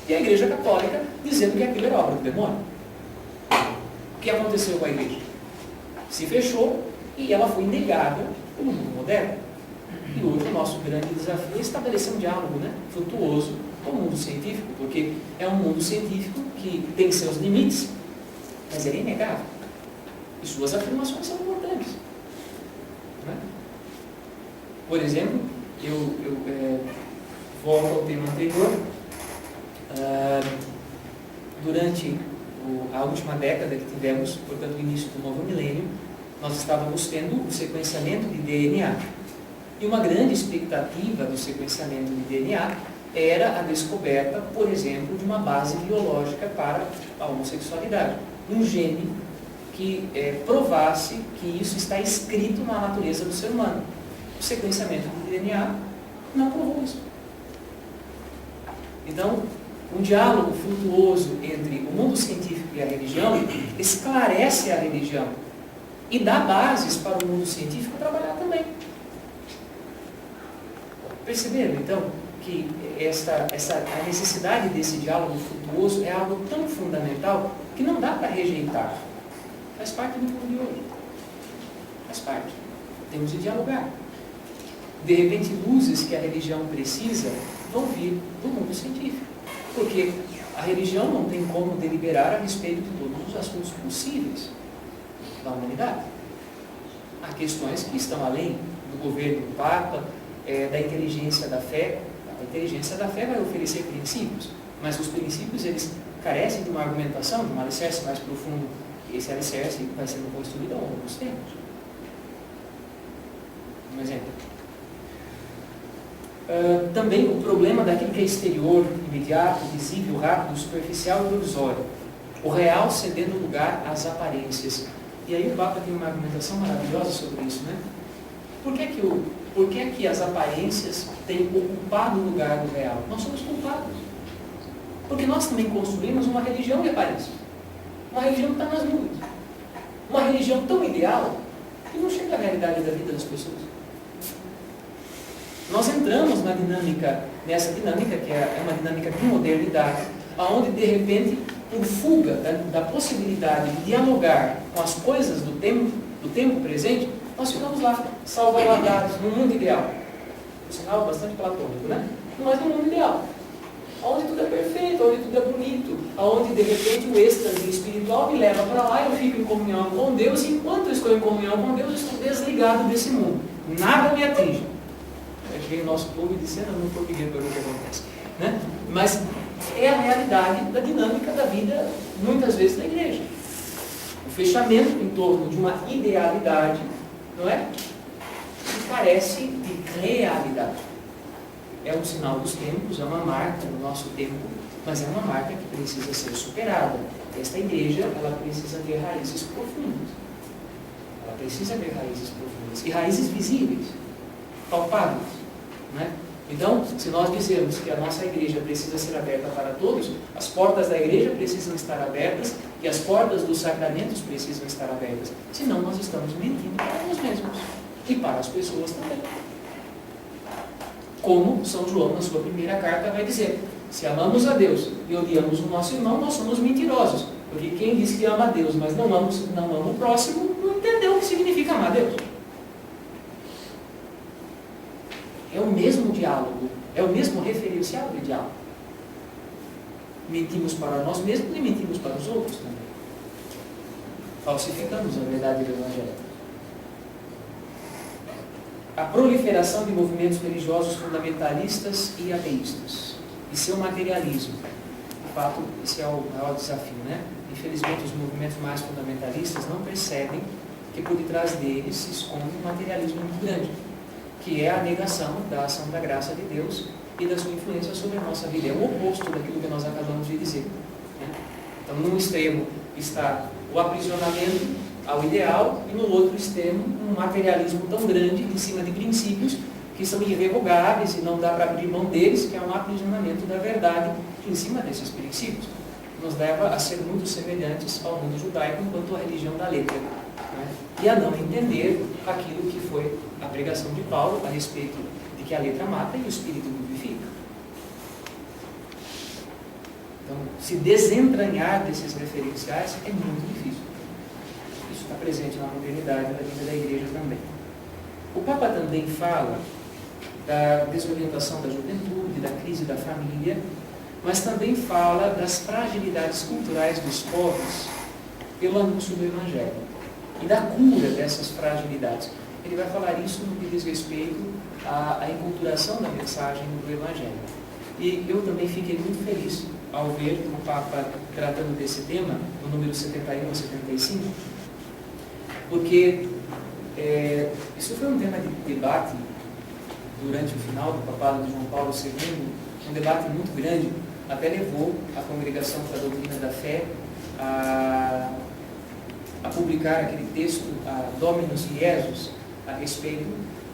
e a Igreja Católica dizendo que aquilo era obra do demônio. O que aconteceu com a Igreja? Se fechou e ela foi negada pelo mundo moderno. E hoje o nosso grande desafio é estabelecer um diálogo, né, frutuoso com o mundo científico, porque é um mundo científico que tem seus limites, mas ele é inegável. E suas afirmações são importantes. Né? Por exemplo, eu volto ao tema anterior. Durante a última década que tivemos, portanto o início do novo milênio, nós estávamos tendo o sequenciamento de DNA. E uma grande expectativa do sequenciamento de DNA era a descoberta, por exemplo, de uma base biológica para a homossexualidade. Um gene que provasse que isso está escrito na natureza do ser humano. O sequenciamento de DNA não provou isso. Então, um diálogo frutuoso entre o mundo científico e a religião esclarece a religião e dá bases para o mundo científico trabalhar também. Perceberam, então, que a necessidade desse diálogo frutuoso é algo tão fundamental que não dá para rejeitar. Faz parte do mundo de hoje. Faz parte. Temos de dialogar. De repente, luzes que a religião precisa vão vir do mundo científico. Porque a religião não tem como deliberar a respeito de todos os assuntos possíveis da humanidade. Há questões que estão além do governo do Papa, da inteligência da fé. A inteligência da fé vai oferecer princípios, mas os princípios eles carecem de uma argumentação, de um alicerce mais profundo. E esse alicerce vai sendo construído ao longo dos tempos. Um exemplo. Também o problema daquilo que é exterior, imediato, visível, rápido, superficial e provisório. O real cedendo lugar às aparências. E aí o Papa tem uma argumentação maravilhosa sobre isso, né? Por que que as aparências têm ocupado o lugar do real? Nós somos culpados. Porque nós também construímos uma religião de aparência. Uma religião que está nas nuvens. Uma religião tão ideal que não chega à realidade da vida das pessoas. Nós entramos nessa dinâmica que é uma dinâmica de modernidade, onde de repente, por fuga da possibilidade de dialogar com as coisas do tempo presente, nós ficamos lá, salvaguardados no mundo ideal. Um sinal bastante platônico, né? Mas no mundo ideal. Onde tudo é perfeito, onde tudo é bonito, onde de repente o êxtase espiritual me leva para lá, eu fico em comunhão com Deus, e enquanto eu estou em comunhão com Deus, eu estou desligado desse mundo. Nada me atinge. Aí veio o nosso povo e disse, não formigueiro para ver o que acontece. Né? Mas é a realidade da dinâmica da vida, muitas vezes, na igreja. O fechamento em torno de uma idealidade, não é? Que carece de realidade. É um sinal dos tempos, é uma marca no nosso tempo, mas é uma marca que precisa ser superada. Esta igreja, ela precisa ter raízes profundas. Ela precisa ter raízes profundas. E raízes visíveis, palpáveis. Né? Então, se nós dizemos que a nossa igreja precisa ser aberta para todos, as portas da igreja precisam estar abertas e as portas dos sacramentos precisam estar abertas. Senão, nós estamos mentindo para nós mesmos e para as pessoas também. Como São João, na sua primeira carta, vai dizer: se amamos a Deus e odiamos o nosso irmão, nós somos mentirosos. Porque quem diz que ama a Deus, mas não ama o próximo, não entendeu o que significa amar a Deus. É o mesmo diálogo, é o mesmo referencial de diálogo. Mentimos para nós mesmos e mentimos para os outros também. Falsificamos a verdade do Evangelho. A proliferação de movimentos religiosos fundamentalistas e ateístas. E seu materialismo. De fato, esse é o maior desafio, né? Infelizmente, os movimentos mais fundamentalistas não percebem que por detrás deles se esconde um materialismo muito grande, que é a negação da ação da graça de Deus e da sua influência sobre a nossa vida. É o oposto daquilo que nós acabamos de dizer, né? Então, num extremo está o aprisionamento ao ideal e no outro extremo um materialismo tão grande em cima de princípios que são irrevogáveis e não dá para abrir mão deles, que é um aprisionamento da verdade em cima desses princípios. Nos leva a ser muito semelhantes ao mundo judaico enquanto a religião da letra, né? E a não entender aquilo que foi a pregação de Paulo a respeito de que a letra mata e o espírito vivifica. Então, se desentranhar desses referenciais é muito difícil. Isso está presente na modernidade, na vida da igreja também. O Papa também fala da desorientação da juventude, da crise da família, mas também fala das fragilidades culturais dos povos pelo anúncio do Evangelho e da cura dessas fragilidades. Ele vai falar isso no que diz respeito à enculturação da mensagem do Evangelho. E eu também fiquei muito feliz ao ver o Papa tratando desse tema, no número 71 a 75, porque isso foi um tema de debate durante o final do papado de João Paulo II, um debate muito grande, até levou a Congregação para a Doutrina da Fé a publicar aquele texto, a Dominus Jesus, a respeito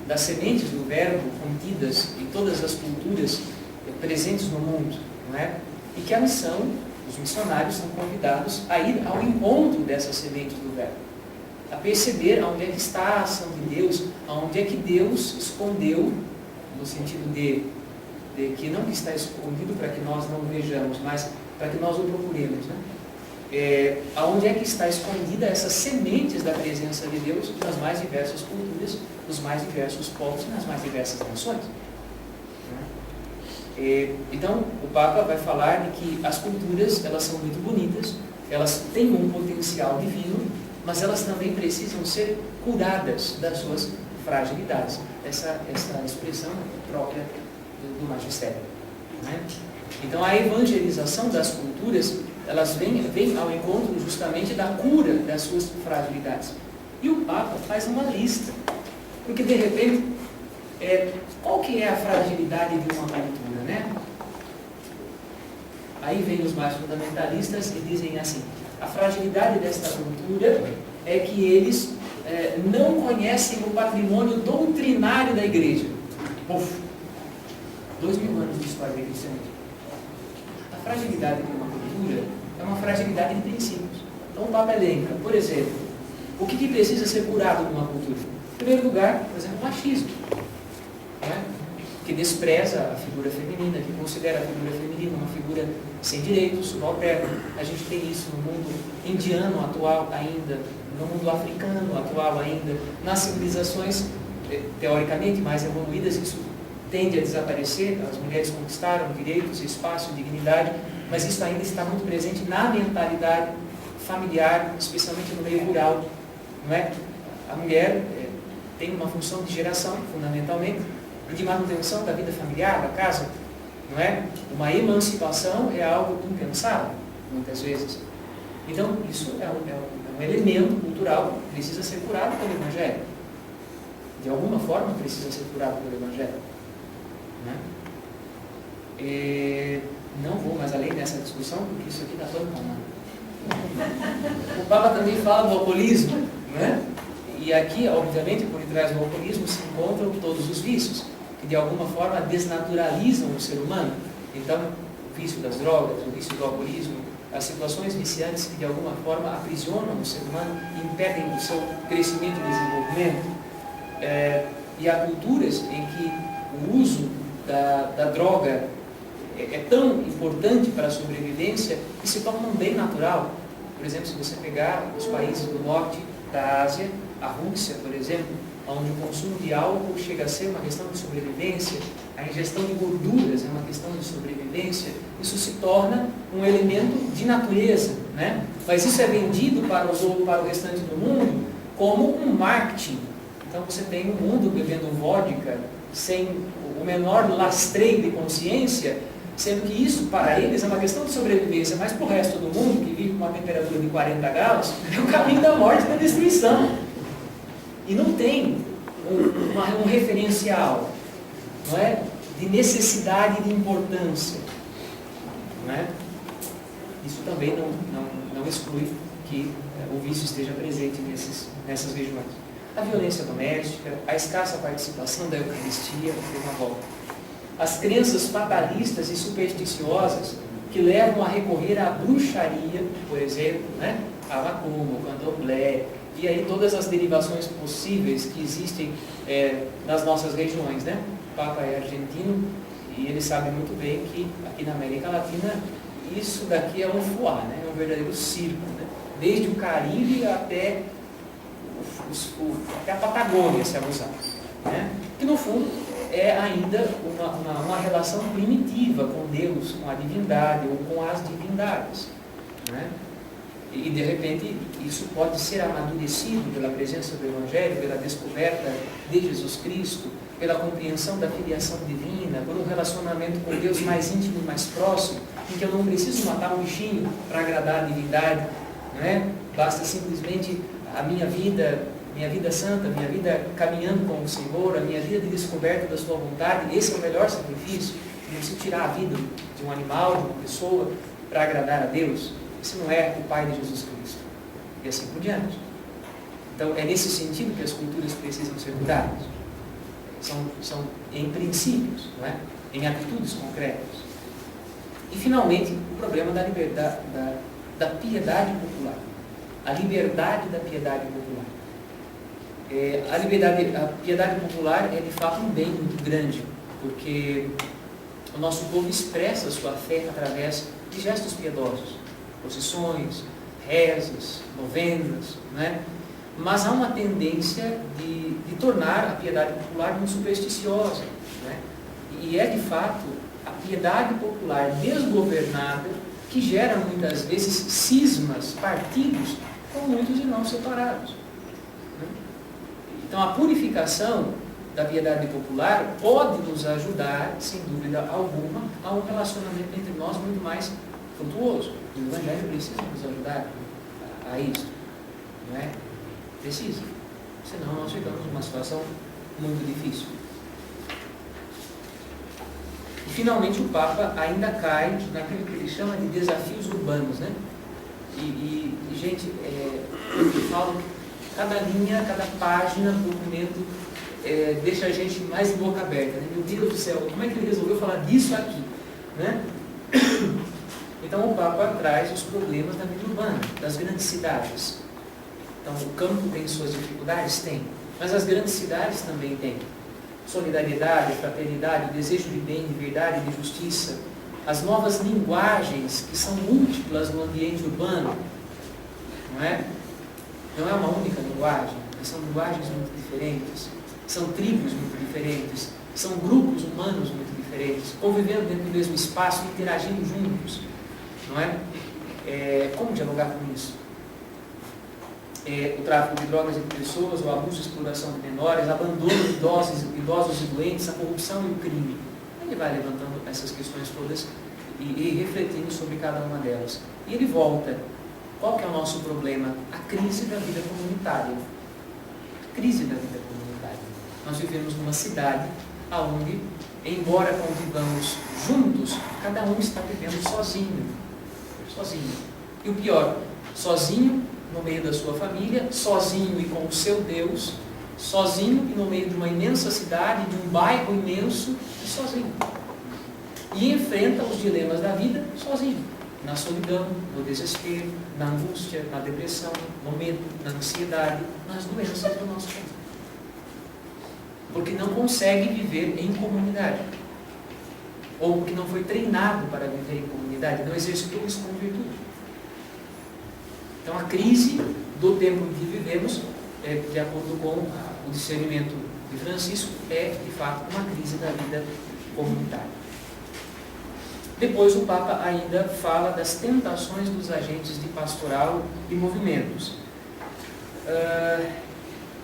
das sementes do verbo contidas em todas as culturas presentes no mundo, não é? E que a missão, os missionários são convidados a ir ao encontro dessas sementes do verbo, a perceber aonde é que está a ação de Deus, aonde é que Deus escondeu, no sentido de que não que está escondido para que nós não o vejamos, mas para que nós o procuremos, né? Aonde é que está escondida essas sementes da presença de Deus nas mais diversas culturas, nos mais diversos povos e nas mais diversas nações. Então, o Papa vai falar de que as culturas, elas são muito bonitas, elas têm um potencial divino, mas elas também precisam ser curadas das suas fragilidades. Essa expressão própria do magistério, né? Então, a evangelização das culturas, elas vêm ao encontro justamente da cura das suas fragilidades. E o Papa faz uma lista, porque de repente, qual que é a fragilidade de uma cultura, né? Aí vem os mais fundamentalistas e dizem assim: a fragilidade desta cultura é que eles não conhecem o patrimônio doutrinário da igreja. 2000 anos de história do cristianismo. A fragilidade de uma cultura é uma fragilidade de princípios. Então o Papa elenca, por exemplo, o que precisa ser curado numa cultura? Em primeiro lugar, por exemplo, o machismo, né? Que despreza a figura feminina, que considera a figura feminina uma figura sem direitos, subalterna. A gente tem isso no mundo indiano atual ainda, no mundo africano atual ainda, nas civilizações teoricamente mais evoluídas, isso tende a desaparecer. As mulheres conquistaram direitos, espaço, dignidade, mas isso ainda está muito presente na mentalidade familiar, especialmente no meio rural, não é? A mulher tem uma função de geração, fundamentalmente, e de manutenção da vida familiar, da casa, não é? Uma emancipação é algo impensável, muitas vezes. Então, isso é um elemento cultural que precisa ser curado pelo Evangelho. De alguma forma, precisa ser curado pelo Evangelho, né? Não vou mais além dessa discussão, porque isso aqui está todo mal. O Papa também fala do alcoolismo, né? E aqui, obviamente, por detrás do alcoolismo se encontram todos os vícios, que de alguma forma desnaturalizam o ser humano. Então, o vício das drogas, o vício do alcoolismo, as situações viciantes que de alguma forma aprisionam o ser humano e impedem o seu crescimento e desenvolvimento. E há culturas em que o uso da droga é tão importante para a sobrevivência que se torna um bem natural. Por exemplo, se você pegar os países do norte da Ásia, a Rússia, por exemplo, onde o consumo de álcool chega a ser uma questão de sobrevivência, a ingestão de gorduras é uma questão de sobrevivência, isso se torna um elemento de natureza, né? Mas isso é vendido para o restante do mundo como um marketing. Então você tem um mundo bebendo vodka sem o menor lastreio de consciência, sendo que isso para eles é uma questão de sobrevivência, mas para o resto do mundo, que vive com uma temperatura de 40 graus, é o caminho da morte e da destruição. e não tem um referencial, não é? De necessidade e de importância. Não é? Isso também não exclui que o vício esteja presente nessas regiões. A violência doméstica, a escassa participação da Eucaristia, de uma volta. As crenças fatalistas e supersticiosas que levam a recorrer à bruxaria, por exemplo, né? A macumba, o candomblé, e aí todas as derivações possíveis que existem nas nossas regiões, né? O Papa é argentino e ele sabe muito bem que aqui na América Latina isso daqui é um fuá, né? É um verdadeiro circo, né? Desde o Caribe até a Patagônia, se abusar, né? Que no fundo é ainda uma relação primitiva com Deus, com a divindade ou com as divindades, né? E de repente isso pode ser amadurecido pela presença do Evangelho, pela descoberta de Jesus Cristo, pela compreensão da filiação divina, por um relacionamento com Deus mais íntimo e mais próximo, em que eu não preciso matar um bichinho para agradar a divindade, né? Basta simplesmente a minha vida santa, minha vida caminhando com o Senhor, a minha vida de descoberta da sua vontade. Esse é o melhor sacrifício. Não preciso tirar a vida de um animal, de uma pessoa, para agradar a Deus. Esse não é o Pai de Jesus Cristo. E assim por diante. Então, é nesse sentido que as culturas precisam ser cuidadas. São em princípios, não é? Em atitudes concretas. E, finalmente, o problema da liberdade, da piedade popular. A liberdade da piedade popular. A piedade popular é, de fato, um bem muito grande, porque o nosso povo expressa a sua fé através de gestos piedosos, procissões, rezas, novenas, né? Mas há uma tendência de tornar a piedade popular muito supersticiosa, né? E é, de fato, a piedade popular desgovernada que gera, muitas vezes, cismas, partidos, com muitos irmãos separados. Né? Então, a purificação da piedade popular pode nos ajudar, sem dúvida alguma, a um relacionamento entre nós muito mais frutuoso. E o Evangelho precisa nos ajudar a isso. Não é? Precisa. Senão nós ficamos numa situação muito difícil. E, finalmente, o Papa ainda cai naquilo que ele chama de desafios urbanos, né? E gente, eu falo, cada linha, cada página do documento deixa a gente mais de boca aberta, né? Meu Deus do céu, como é que ele resolveu falar disso aqui? Né? Então, o Papa traz os problemas da vida urbana, das grandes cidades. Então, o campo tem suas dificuldades? Tem. Mas as grandes cidades também têm. Solidariedade, fraternidade, o desejo de bem, de verdade, de justiça. As novas linguagens que são múltiplas no ambiente urbano. Não é? Não é uma única linguagem, mas são linguagens muito diferentes. São tribos muito diferentes. São grupos humanos muito diferentes. Convivendo dentro do mesmo espaço, interagindo juntos. Não é? Como dialogar com isso? O tráfico de drogas entre pessoas, o abuso e exploração de menores, abandono de idosos e doentes, a corrupção e o crime. Ele vai levantando essas questões todas e refletindo sobre cada uma delas. E ele volta. Qual que é o nosso problema? A crise da vida comunitária. A crise da vida comunitária. Nós vivemos numa cidade onde, embora convivamos juntos, cada um está vivendo sozinho. Sozinho. E o pior, sozinho no meio da sua família, sozinho e com o seu Deus, sozinho e no meio de uma imensa cidade, de um bairro imenso, e sozinho. E enfrenta os dilemas da vida sozinho. Na solidão, no desespero, na angústia, na depressão, no medo, na ansiedade, nas doenças do nosso tempo. Porque não consegue viver em comunidade. Ou porque não foi treinado para viver em comunidade, não exercitou isso como virtude. Então, a crise do tempo em que vivemos, de acordo com o discernimento de Francisco, é, de fato, uma crise da vida comunitária. Depois, o Papa ainda fala das tentações dos agentes de pastoral e movimentos.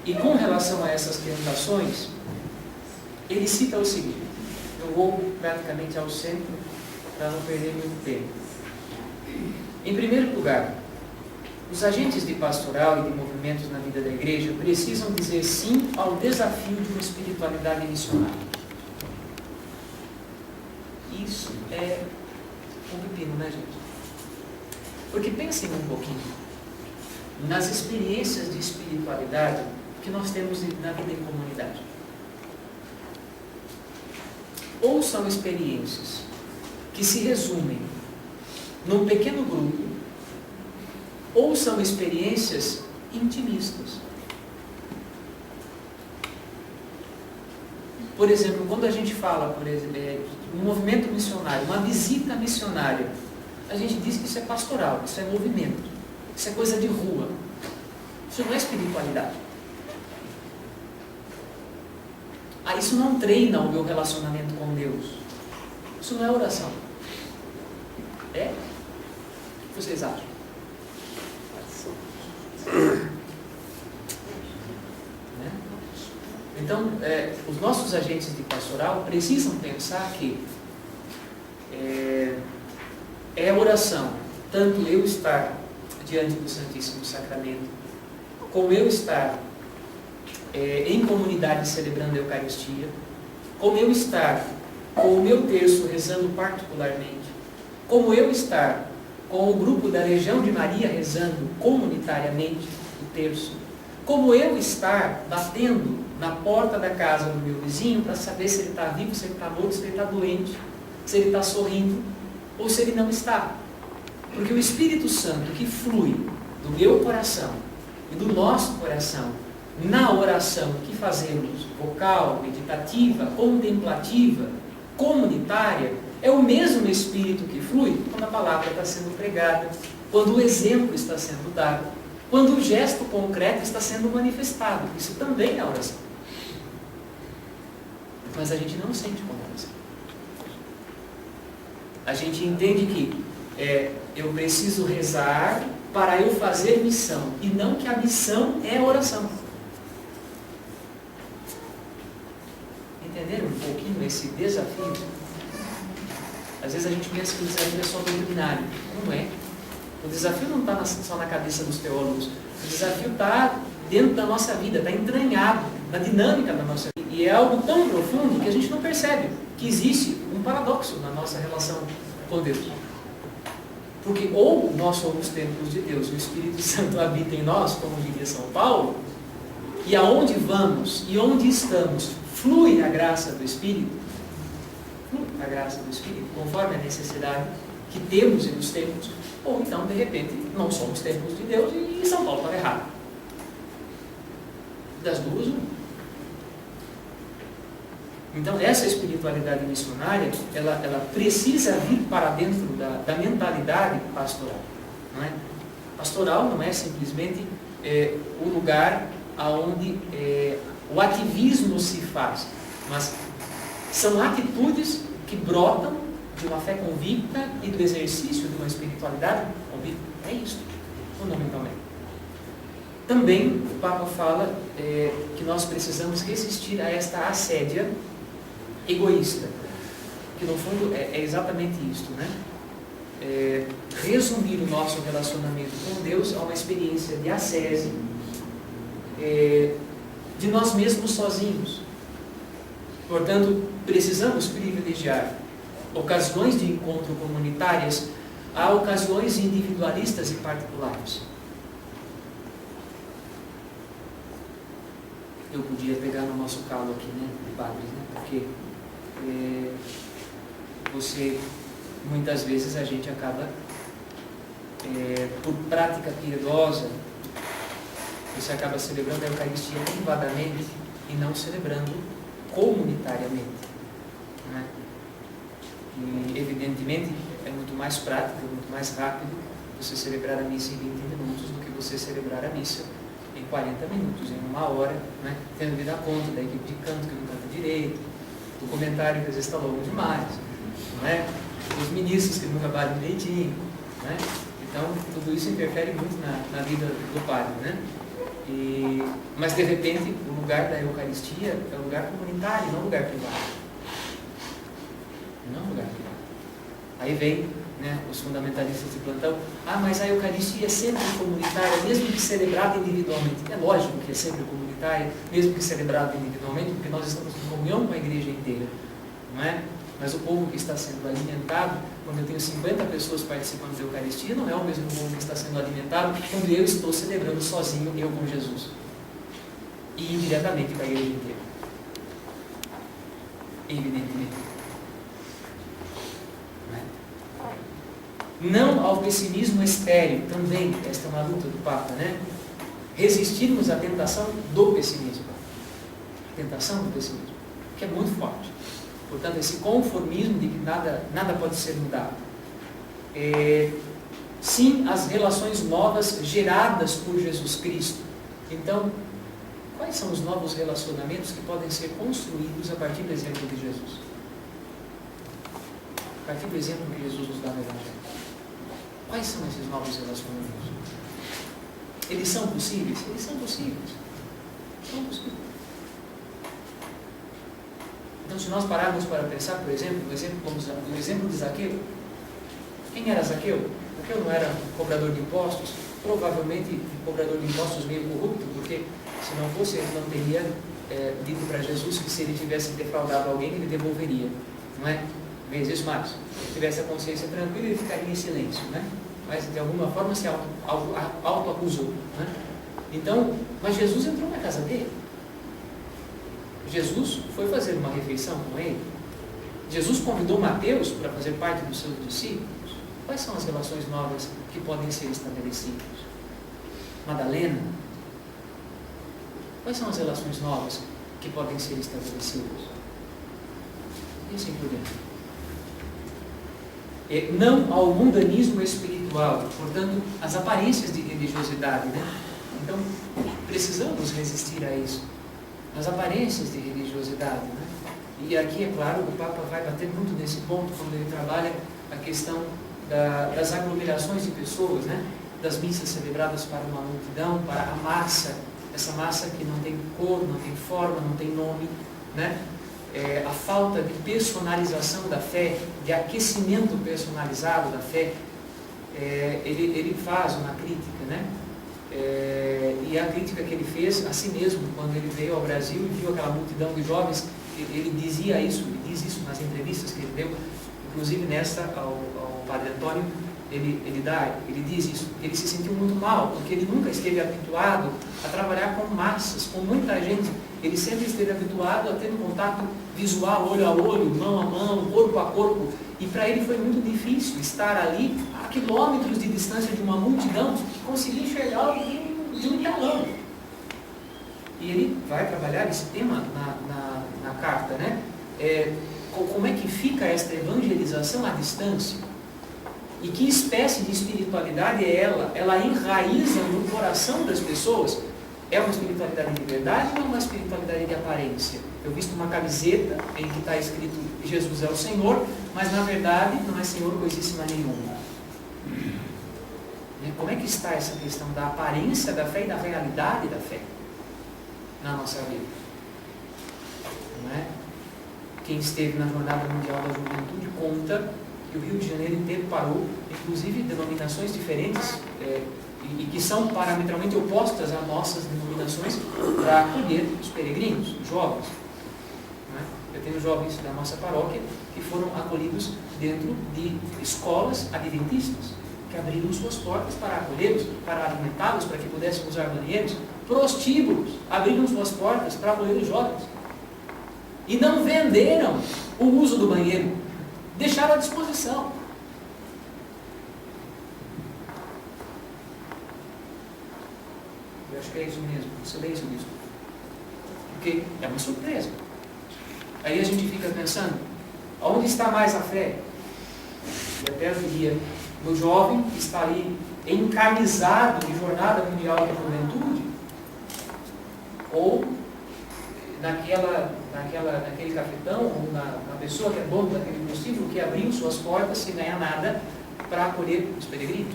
E com relação a essas tentações, ele cita o seguinte, eu vou praticamente ao centro para não perder muito tempo. Em primeiro lugar, Os agentes de pastoral e de movimentos na vida da igreja precisam dizer sim ao desafio de uma espiritualidade missionária. Isso é um pepino, né, gente? Porque pensem um pouquinho nas experiências de espiritualidade que nós temos na vida em comunidade. Ou são experiências que se resumem num pequeno grupo, ou são experiências intimistas. Por exemplo, quando a gente fala, por exemplo, um movimento missionário, uma visita missionária, a gente diz que isso é pastoral, isso é movimento, isso é coisa de rua. Isso não é espiritualidade. Isso não treina o meu relacionamento com Deus. Isso não é oração. É? O que vocês acham? Né? Então, os nossos agentes de pastoral precisam pensar que é oração, tanto eu estar diante do Santíssimo Sacramento, como eu estar em comunidade celebrando a Eucaristia, como eu estar com o meu terço rezando particularmente, como eu estar com o grupo da Legião de Maria rezando comunitariamente o terço, como eu estar batendo na porta da casa do meu vizinho para saber se ele está vivo, se ele está morto, se ele está doente, se ele está sorrindo ou se ele não está. Porque o Espírito Santo que flui do meu coração e do nosso coração na oração que fazemos, vocal, meditativa, contemplativa, comunitária, é o mesmo Espírito que flui quando a palavra está sendo pregada, quando o exemplo está sendo dado, quando o gesto concreto está sendo manifestado. Isso também é oração. Mas a gente não sente como oração. A gente entende que eu preciso rezar para eu fazer missão, e não que a missão é oração. Entenderam um pouquinho esse desafio? Às vezes a gente pensa que o desafio é só doutrinário. Não é. O desafio não está só na cabeça dos teólogos. O desafio está dentro da nossa vida, está entranhado na dinâmica da nossa vida. E é algo tão profundo que a gente não percebe que existe um paradoxo na nossa relação com Deus. Porque ou nós somos templos de Deus, o Espírito Santo habita em nós, como diria São Paulo, e aonde vamos e onde estamos flui a graça do Espírito, a graça do Espírito, conforme a necessidade que temos e nos tempos, ou então, de repente, não somos templos de Deus e São Paulo estava errado. Das duas, uma. Então, essa espiritualidade missionária, ela precisa vir para dentro da mentalidade pastoral. Não é? Pastoral não é simplesmente o lugar onde o ativismo se faz, mas são atitudes que brotam de uma fé convicta e do exercício de uma espiritualidade convicta. É isso, fundamentalmente. Também o Papa fala que nós precisamos resistir a esta assédia egoísta, que no fundo é exatamente isto, né? Resumir o nosso relacionamento com Deus a uma experiência de ascese, de nós mesmos sozinhos. Portanto, precisamos privilegiar ocasiões de encontro comunitárias a ocasiões individualistas e particulares. Eu podia pegar no nosso calo aqui, né, de padres, né, porque muitas vezes a gente acaba, por prática piedosa, você acaba celebrando a Eucaristia privadamente e não celebrando comunitariamente. Né? E, evidentemente, é muito mais prático, muito mais rápido você celebrar a missa em 20 minutos do que você celebrar a missa em 40 minutos, em 1 hora, né? Tendo de dar conta da equipe de canto que não canta direito, do comentário que às vezes está longo demais, não é? Dos ministros que não trabalham direitinho, né? Então, tudo isso interfere muito na vida do padre, né? Mas, de repente, o lugar da Eucaristia é um lugar comunitário, não um lugar privado. Não um lugar privado. Aí vem né, os fundamentalistas de plantão, mas a Eucaristia é sempre comunitária, mesmo que celebrada individualmente. É lógico que é sempre comunitária, mesmo que celebrada individualmente, porque nós estamos em comunhão com a igreja inteira, não é? Mas o povo que está sendo alimentado, quando eu tenho 50 pessoas participando da Eucaristia, não é o mesmo povo que está sendo alimentado quando eu estou celebrando sozinho, eu com Jesus. E indiretamente com a igreja inteira. Evidentemente. Não ao pessimismo estéril, também, esta é uma luta do Papa, né? Resistirmos à tentação do pessimismo. A tentação do pessimismo, que é muito forte. Portanto, esse conformismo de que nada pode ser mudado. Sim, as relações novas geradas por Jesus Cristo. Então, quais são os novos relacionamentos que podem ser construídos a partir do exemplo de Jesus? A partir do exemplo que Jesus nos dá no Evangelho. Quais são esses novos relacionamentos? Eles são possíveis? Eles são possíveis. São possíveis. Então, se nós pararmos para pensar, por exemplo, no exemplo de Zaqueu, quem era Zaqueu? Zaqueu não era um cobrador de impostos, provavelmente um cobrador de impostos meio corrupto, porque se não fosse, ele não teria dito para Jesus que se ele tivesse defraudado alguém, ele devolveria, não é? Vezes mais. Se ele tivesse a consciência tranquila, ele ficaria em silêncio, né? Mas de alguma forma se auto-acusou, né? Então, mas Jesus entrou na casa dele. Jesus foi fazer uma refeição com ele. Jesus convidou Mateus para fazer parte dos seus discípulos. Quais são as relações novas que podem ser estabelecidas? Madalena. Quais são as relações novas que podem ser estabelecidas? E assim por diante. Não ao mundanismo espiritual, portanto, às aparências de religiosidade, né? Então, precisamos resistir a isso, as aparências de religiosidade, né? E aqui, é claro, o Papa vai bater muito nesse ponto quando ele trabalha a questão das aglomerações de pessoas, né? Das missas celebradas para uma multidão, para a massa, essa massa que não tem cor, não tem forma, não tem nome, né? A falta de personalização da fé, de aquecimento personalizado da fé, ele faz uma crítica, né? E a crítica que ele fez a si mesmo, quando ele veio ao Brasil e viu aquela multidão de jovens, ele dizia isso, ele diz isso nas entrevistas que ele deu, inclusive nesta ao Padre Antônio, ele diz isso, ele se sentiu muito mal, porque ele nunca esteve habituado a trabalhar com massas, com muita gente. Ele sempre esteve habituado a ter um contato visual, olho a olho, mão a mão, corpo a corpo, e para ele foi muito difícil estar ali a quilômetros de distância de uma multidão, conseguir enxergar de um telão. E ele vai trabalhar esse tema na carta, né? Como é que fica esta evangelização à distância? E que espécie de espiritualidade é ela? Ela enraiza no coração das pessoas? É uma espiritualidade de verdade ou é uma espiritualidade de aparência? Eu visto uma camiseta em que está escrito Jesus é o Senhor, mas na verdade não é Senhor coisíssima nenhuma. Como é que está essa questão da aparência da fé e da realidade da fé na nossa vida? Não é? Quem esteve na Jornada Mundial da Juventude conta que o Rio de Janeiro inteiro parou, inclusive denominações diferentes, e que são parametralmente opostas às nossas denominações, para acolher os peregrinos, os jovens. Né? Eu tenho jovens da nossa paróquia que foram acolhidos dentro de escolas adventistas, que abriram suas portas para acolhê-los, para alimentá-los, para que pudessem usar banheiros. Prostíbulos abriram suas portas para acolher os jovens. E não venderam o uso do banheiro, deixaram à disposição. Eu acho que é isso mesmo, o silêncio disso. Porque é uma surpresa. Aí a gente fica pensando, aonde está mais a fé? E até eu diria, no jovem que está ali encarnizado de Jornada Mundial da Juventude, ou naquele cafetão, ou na pessoa que é dono daquele prostíbulo, que abriu suas portas sem ganhar nada para acolher os peregrinos.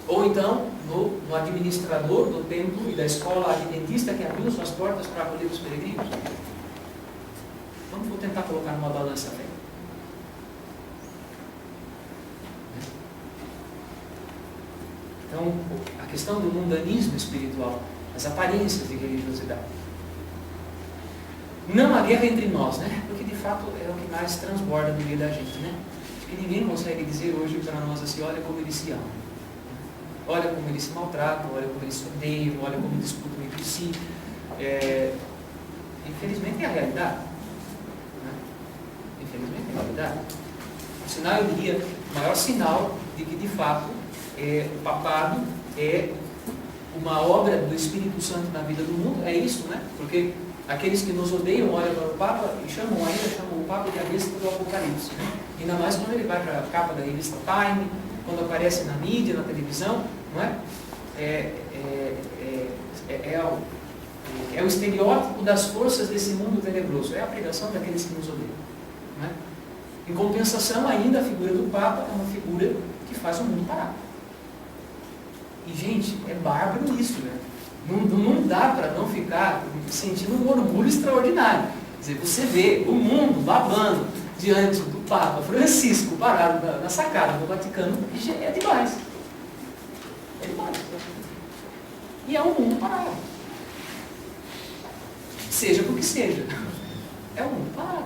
Ou então, no administrador do templo e da escola adventista que abriu suas portas para acolher os peregrinos. Vamos tentar colocar numa balança a fé. Então, a questão do mundanismo espiritual, as aparências de religiosidade. Não há guerra entre nós, né? Porque de fato é o que mais transborda no meio da gente, né? Acho que ninguém consegue dizer hoje para nós assim, olha como eles se amam. Olha como eles se maltratam, olha como eles se odeiam, olha como eles disputam entre si. Infelizmente é a realidade. Né? Infelizmente é a realidade. O sinal, eu diria, o maior sinal de que de fato o papado é uma obra do Espírito Santo na vida do mundo, é isso, né? Porque aqueles que nos odeiam olham para o Papa e chamam o Papa de a besta do Apocalipse. Né? Ainda mais quando ele vai para a capa da revista Time, quando aparece na mídia, na televisão, não é? É o estereótipo das forças desse mundo tenebroso. É a pregação daqueles que nos odeiam. Não é? Em compensação, ainda a figura do Papa é uma figura que faz o mundo parar. E, gente, é bárbaro isso, né? Não dá para não ficar sentindo um orgulho extraordinário. Quer dizer, você vê o mundo babando diante do Papa Francisco parado na sacada do Vaticano, é demais. É demais. E é um mundo parado. Seja porque seja. É um mundo parado.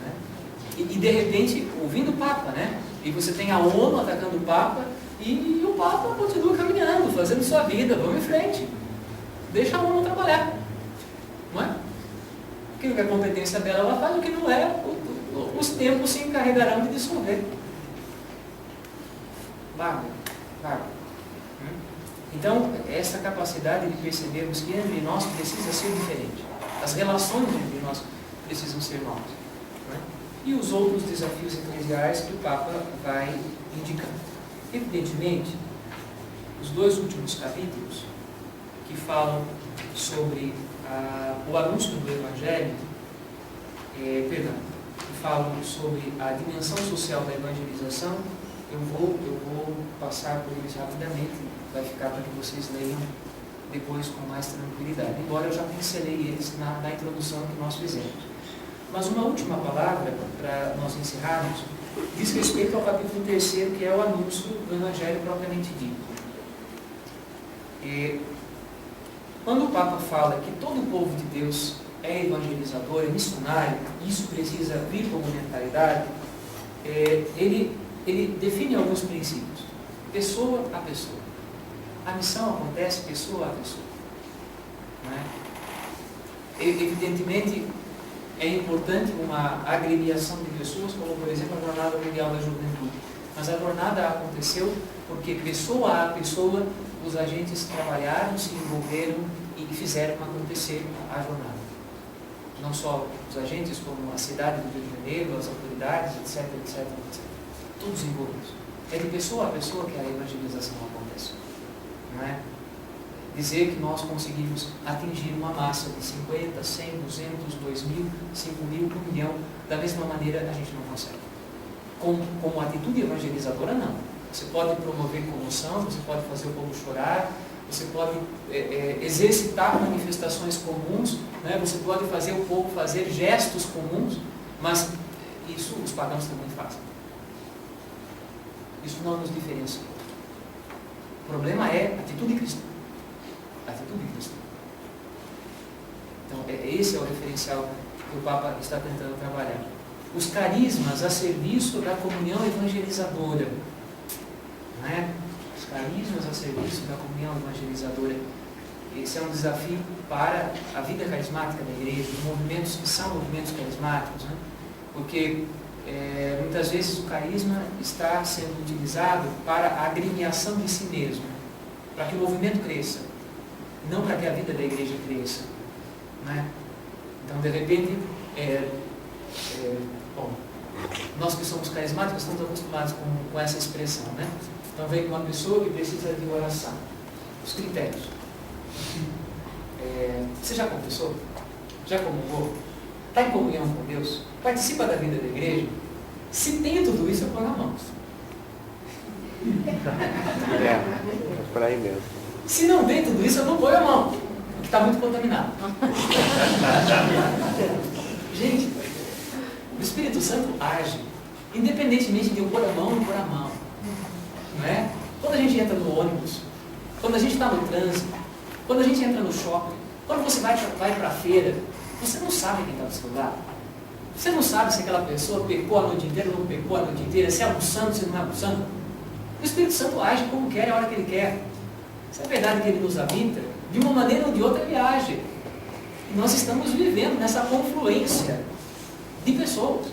Né? E de repente, ouvindo o Papa, né? E você tem a ONU atacando o Papa, e o Papa continua caminhando, fazendo sua vida, vamos em frente. Deixa a ONU trabalhar. Não é? Aquilo que é competência dela, ela faz, o que não é, os tempos se encarregarão de dissolver. Bárbaro. Então, essa capacidade de percebermos que entre nós precisa ser diferente. As relações entre nós precisam ser novas. Não é? E os outros desafios eclesiais que o Papa vai indicando. Evidentemente, os 2 últimos capítulos, que falam sobre o anúncio do Evangelho, que falam sobre a dimensão social da evangelização, eu vou passar por eles rapidamente, vai ficar para que vocês leiam depois com mais tranquilidade, embora eu já pincelei eles na introdução que nós fizemos. Mas uma última palavra, para nós encerrarmos, diz respeito ao capítulo 3º, que é o anúncio do Evangelho propriamente dito. Quando o Papa fala que todo o povo de Deus é evangelizador, é missionário, isso precisa vir como mentalidade, ele define alguns princípios. Pessoa a pessoa. A missão acontece pessoa a pessoa. Não é? Evidentemente, é importante uma agremiação de pessoas, como por exemplo a Jornada Mundial da Juventude. Mas a jornada aconteceu porque pessoa a pessoa os agentes trabalharam, se envolveram e fizeram acontecer a jornada. Não só os agentes, como a cidade do Rio de Janeiro, as autoridades, etc. Todos envolvidos. É de pessoa a pessoa que a evangelização acontece. Não é? Dizer que nós conseguimos atingir uma massa de 50, 100, 200, 2 mil, 5 mil, 1 milhão, da mesma maneira a gente não consegue. Como atitude evangelizadora, não. Você pode promover comoção, você pode fazer o povo chorar, você pode exercitar manifestações comuns, né? Você pode fazer o povo fazer gestos comuns, mas isso os pagãos também fazem. Isso não nos diferencia. O problema é a atitude cristã. Atitude cristã. Então, esse é o referencial que o Papa está tentando trabalhar. Os carismas a serviço da comunhão evangelizadora. Não é? Os carismas a serviço da comunhão evangelizadora. Esse é um desafio para a vida carismática da igreja, os movimentos que são movimentos carismáticos, né? Porque muitas vezes o carisma está sendo utilizado para a agremiação de si mesmo, para que o movimento cresça, não para que a vida da igreja cresça. Né? Então, de repente, bom, nós que somos carismáticos estamos acostumados com essa expressão. Né? Então, vem uma pessoa que precisa de oração. Os critérios. Você já confessou? Já comungou? Está em comunhão com Deus? Participa da vida da igreja? Se tem tudo isso, eu ponho a mão. É por aí mesmo. Se não tem tudo isso, eu não ponho a mão, porque está muito contaminado. Gente, o Espírito Santo age, independentemente de eu pôr a mão ou não pôr a mão. Não é? quando a gente entra no ônibus, quando a gente está no trânsito, quando a gente entra no shopping, quando você vai para a feira, você não sabe quem está do seu lado. Você não sabe se aquela pessoa pecou a noite inteira ou não pecou a noite inteira, se é abusando, se não é abusando. O Espírito Santo age como quer, a hora que ele quer. Se é verdade que ele nos habita, de uma maneira ou de outra ele age. E nós estamos vivendo nessa confluência de pessoas.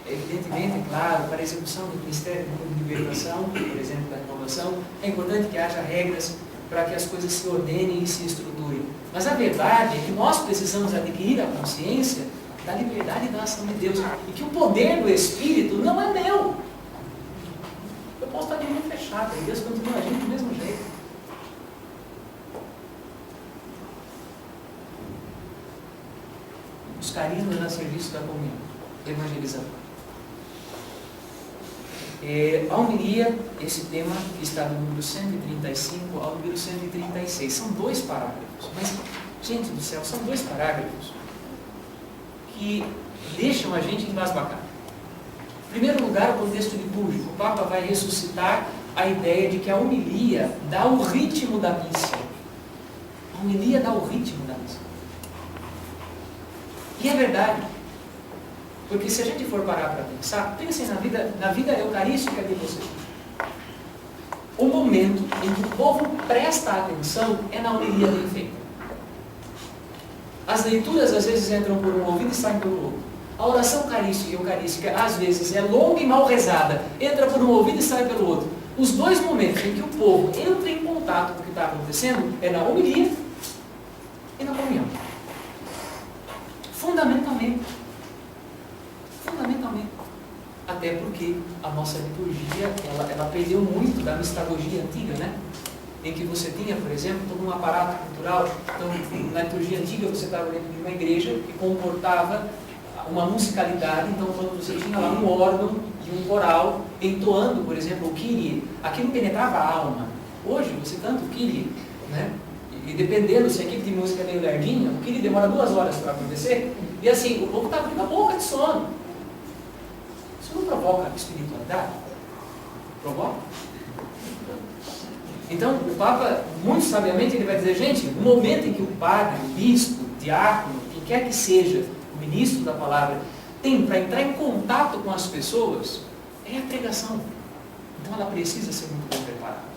Evidentemente, claro, para a execução do ministério de libertação, por exemplo, da renovação, é importante que haja regras para que as coisas se ordenem e se estruturem. Mas a verdade é que nós precisamos adquirir a consciência da liberdade da ação de Deus. E que o poder do Espírito não é meu. Eu posso estar de mão fechada e Deus continua agindo do mesmo jeito. Os carismas a serviço da comunhão, evangelizador. A homilia, esse tema está no número 135 ao número 136. São 2 parágrafos, mas, gente do céu, são 2 parágrafos que deixam a gente embasbacado. Em primeiro lugar, o contexto litúrgico. O Papa vai ressuscitar a ideia de que a homilia dá o ritmo da missa. A homilia dá o ritmo da missa. E é verdade. Porque se a gente for parar para pensar, pensem na vida eucarística de vocês. O momento em que o povo presta atenção é na homilia bem feita. As leituras às vezes entram por um ouvido e saem pelo outro. A oração eucarística às vezes é longa e mal rezada, entra por um ouvido e sai pelo outro. Os 2 momentos em que o povo entra em contato com o que está acontecendo é na homilia e na comunhão. Fundamentalmente. Até porque a nossa liturgia, ela perdeu muito da mistagogia antiga, né? Em que você tinha, por exemplo, todo um aparato cultural. Então, na liturgia antiga, você estava dentro de uma igreja que comportava uma musicalidade. Então, quando você tinha lá um órgão e um coral entoando, por exemplo, o Kyrie, aquilo penetrava a alma. Hoje, você canta o Kyrie, né? E dependendo se a equipe de música é meio lerdinha, o Kyrie demora 2 horas para acontecer. E assim, o povo está abrindo a boca de sono. Isso não provoca espiritualidade? Provoca? Então, o Papa, muito sabiamente, ele vai dizer, gente, no momento em que o padre, o bispo, o diácono, quem quer que seja, o ministro da palavra, tem para entrar em contato com as pessoas, é a pregação. Então, ela precisa ser muito bem preparada.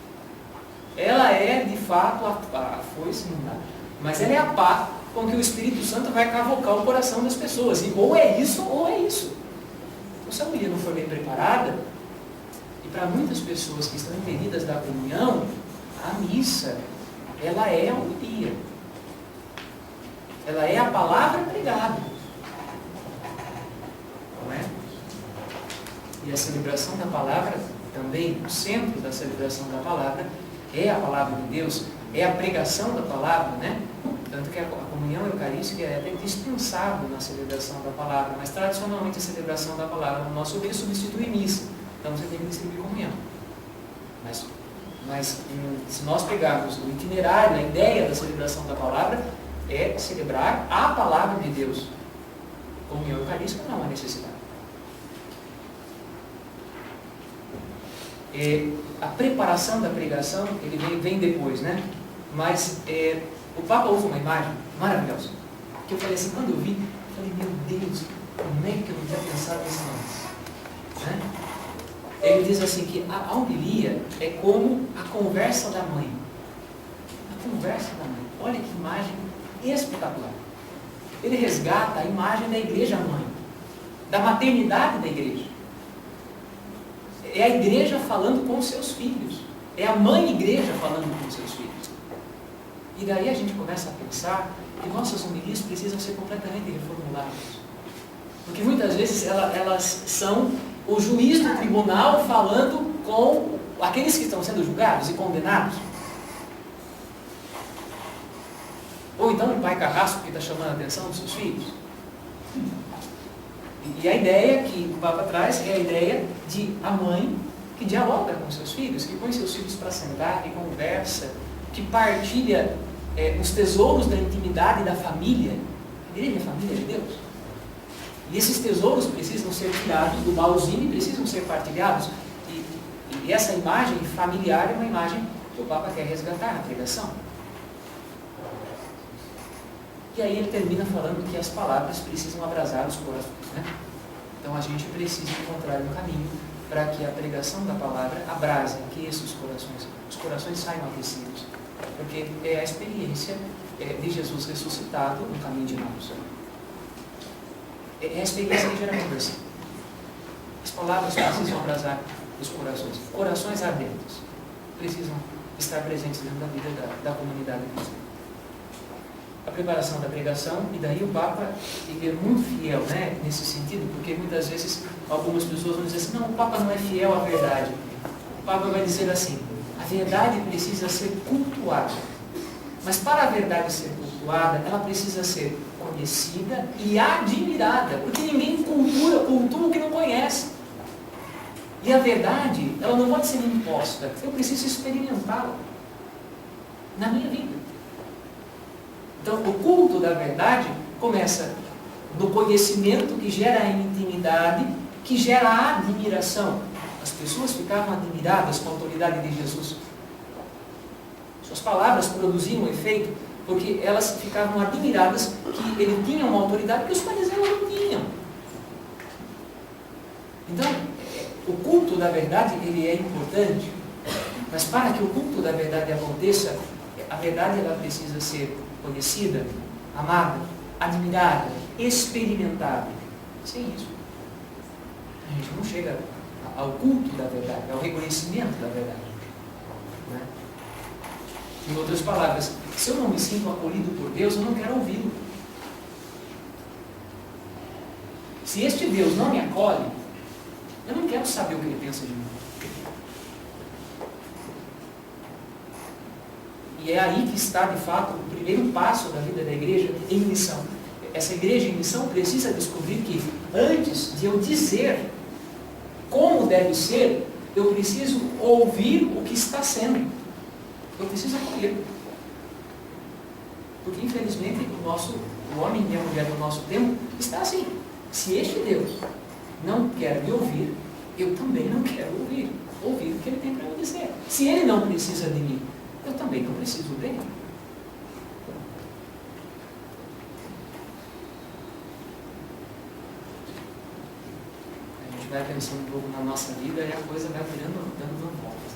Ela é, de fato, a foice, não dá, mas ela é a pá com que o Espírito Santo vai cavocar o coração das pessoas. E ou é isso, ou é isso. Então, se a homilia não for bem preparada, e para muitas pessoas que estão entendidas da comunhão, a missa, ela é a homilia. Ela é a palavra pregada. Não é? E a celebração da palavra, também, o centro da celebração da palavra, é a palavra de Deus, é a pregação da palavra, né? Tanto que a comunhão eucarística é até dispensável na celebração da palavra, mas tradicionalmente a celebração da palavra no nosso meio substitui missa. Então você tem que distribuir comunhão. Mas se nós pegarmos o itinerário, a ideia da celebração da palavra é celebrar a palavra de Deus. Comunhão eucarística não é uma necessidade. A preparação da pregação, ele vem depois, né? Mas o Papa usa uma imagem maravilhosa, que eu falei assim, quando eu vi, eu falei, meu Deus, como é que eu não tinha pensado nisso antes? Né? Ele diz assim que a homilia é como a conversa da mãe. A conversa da mãe. Olha que imagem espetacular. Ele resgata a imagem da igreja mãe, da maternidade da igreja. É a igreja falando com os seus filhos. É a mãe igreja falando com os seus filhos. E daí a gente começa a pensar que nossas homilias precisam ser completamente reformuladas. Porque muitas vezes elas são o juiz do tribunal falando com aqueles que estão sendo julgados e condenados. Ou então um pai carrasco que está chamando a atenção dos seus filhos. E a ideia que o Papa traz é a ideia de a mãe que dialoga com seus filhos, que põe seus filhos para sentar, que conversa, que partilha os tesouros da intimidade da família. A igreja é a família de Deus. E esses tesouros precisam ser tirados do baúzinho e precisam ser partilhados. E E essa imagem familiar é uma imagem que o Papa quer resgatar na pregação. E aí ele termina falando que as palavras precisam abrasar os corações, né? Então a gente precisa encontrar um caminho para que a pregação da palavra abrase, aqueça os corações saiam aquecidos, porque é a experiência de Jesus ressuscitado no caminho de Emmaus. É a experiência que gera conversão. As palavras precisam abrasar os corações. Corações ardentes precisam estar presentes dentro da vida da comunidade cristã. A preparação da pregação, e daí o Papa ele é muito fiel, né, nesse sentido, porque muitas vezes algumas pessoas vão dizer assim, não, o Papa não é fiel à verdade. O Papa vai dizer assim, a verdade precisa ser cultuada. Mas para a verdade ser cultuada, ela precisa ser conhecida e admirada, porque ninguém cultua o que não conhece. E a verdade, ela não pode ser imposta, eu preciso experimentá-la na minha vida. Então, o culto da verdade começa no conhecimento que gera a intimidade, que gera a admiração. As pessoas ficavam admiradas com a autoridade de Jesus. Suas palavras produziam efeito porque elas ficavam admiradas que ele tinha uma autoridade que os fariseus não tinham. Então, o culto da verdade ele é importante, mas para que o culto da verdade aconteça, a verdade ela precisa ser conhecida, amada, admirada, experimentada. Sem isso, a gente não chega ao culto da verdade, ao reconhecimento da verdade. Né? Em outras palavras, se eu não me sinto acolhido por Deus, eu não quero ouvi-lo. Se este Deus não me acolhe, eu não quero saber o que ele pensa de mim. E é aí que está, de fato, o primeiro passo da vida da igreja em missão. Essa igreja em missão precisa descobrir que, antes de eu dizer como deve ser, eu preciso ouvir o que está sendo. Eu preciso acolher. Porque, infelizmente, o homem e a mulher do nosso tempo está assim. Se este Deus não quer me ouvir, eu também não quero ouvir o que ele tem para me dizer. Se ele não precisa de mim, eu também não preciso dele. A gente vai pensando um pouco na nossa vida e a coisa vai dando voltas.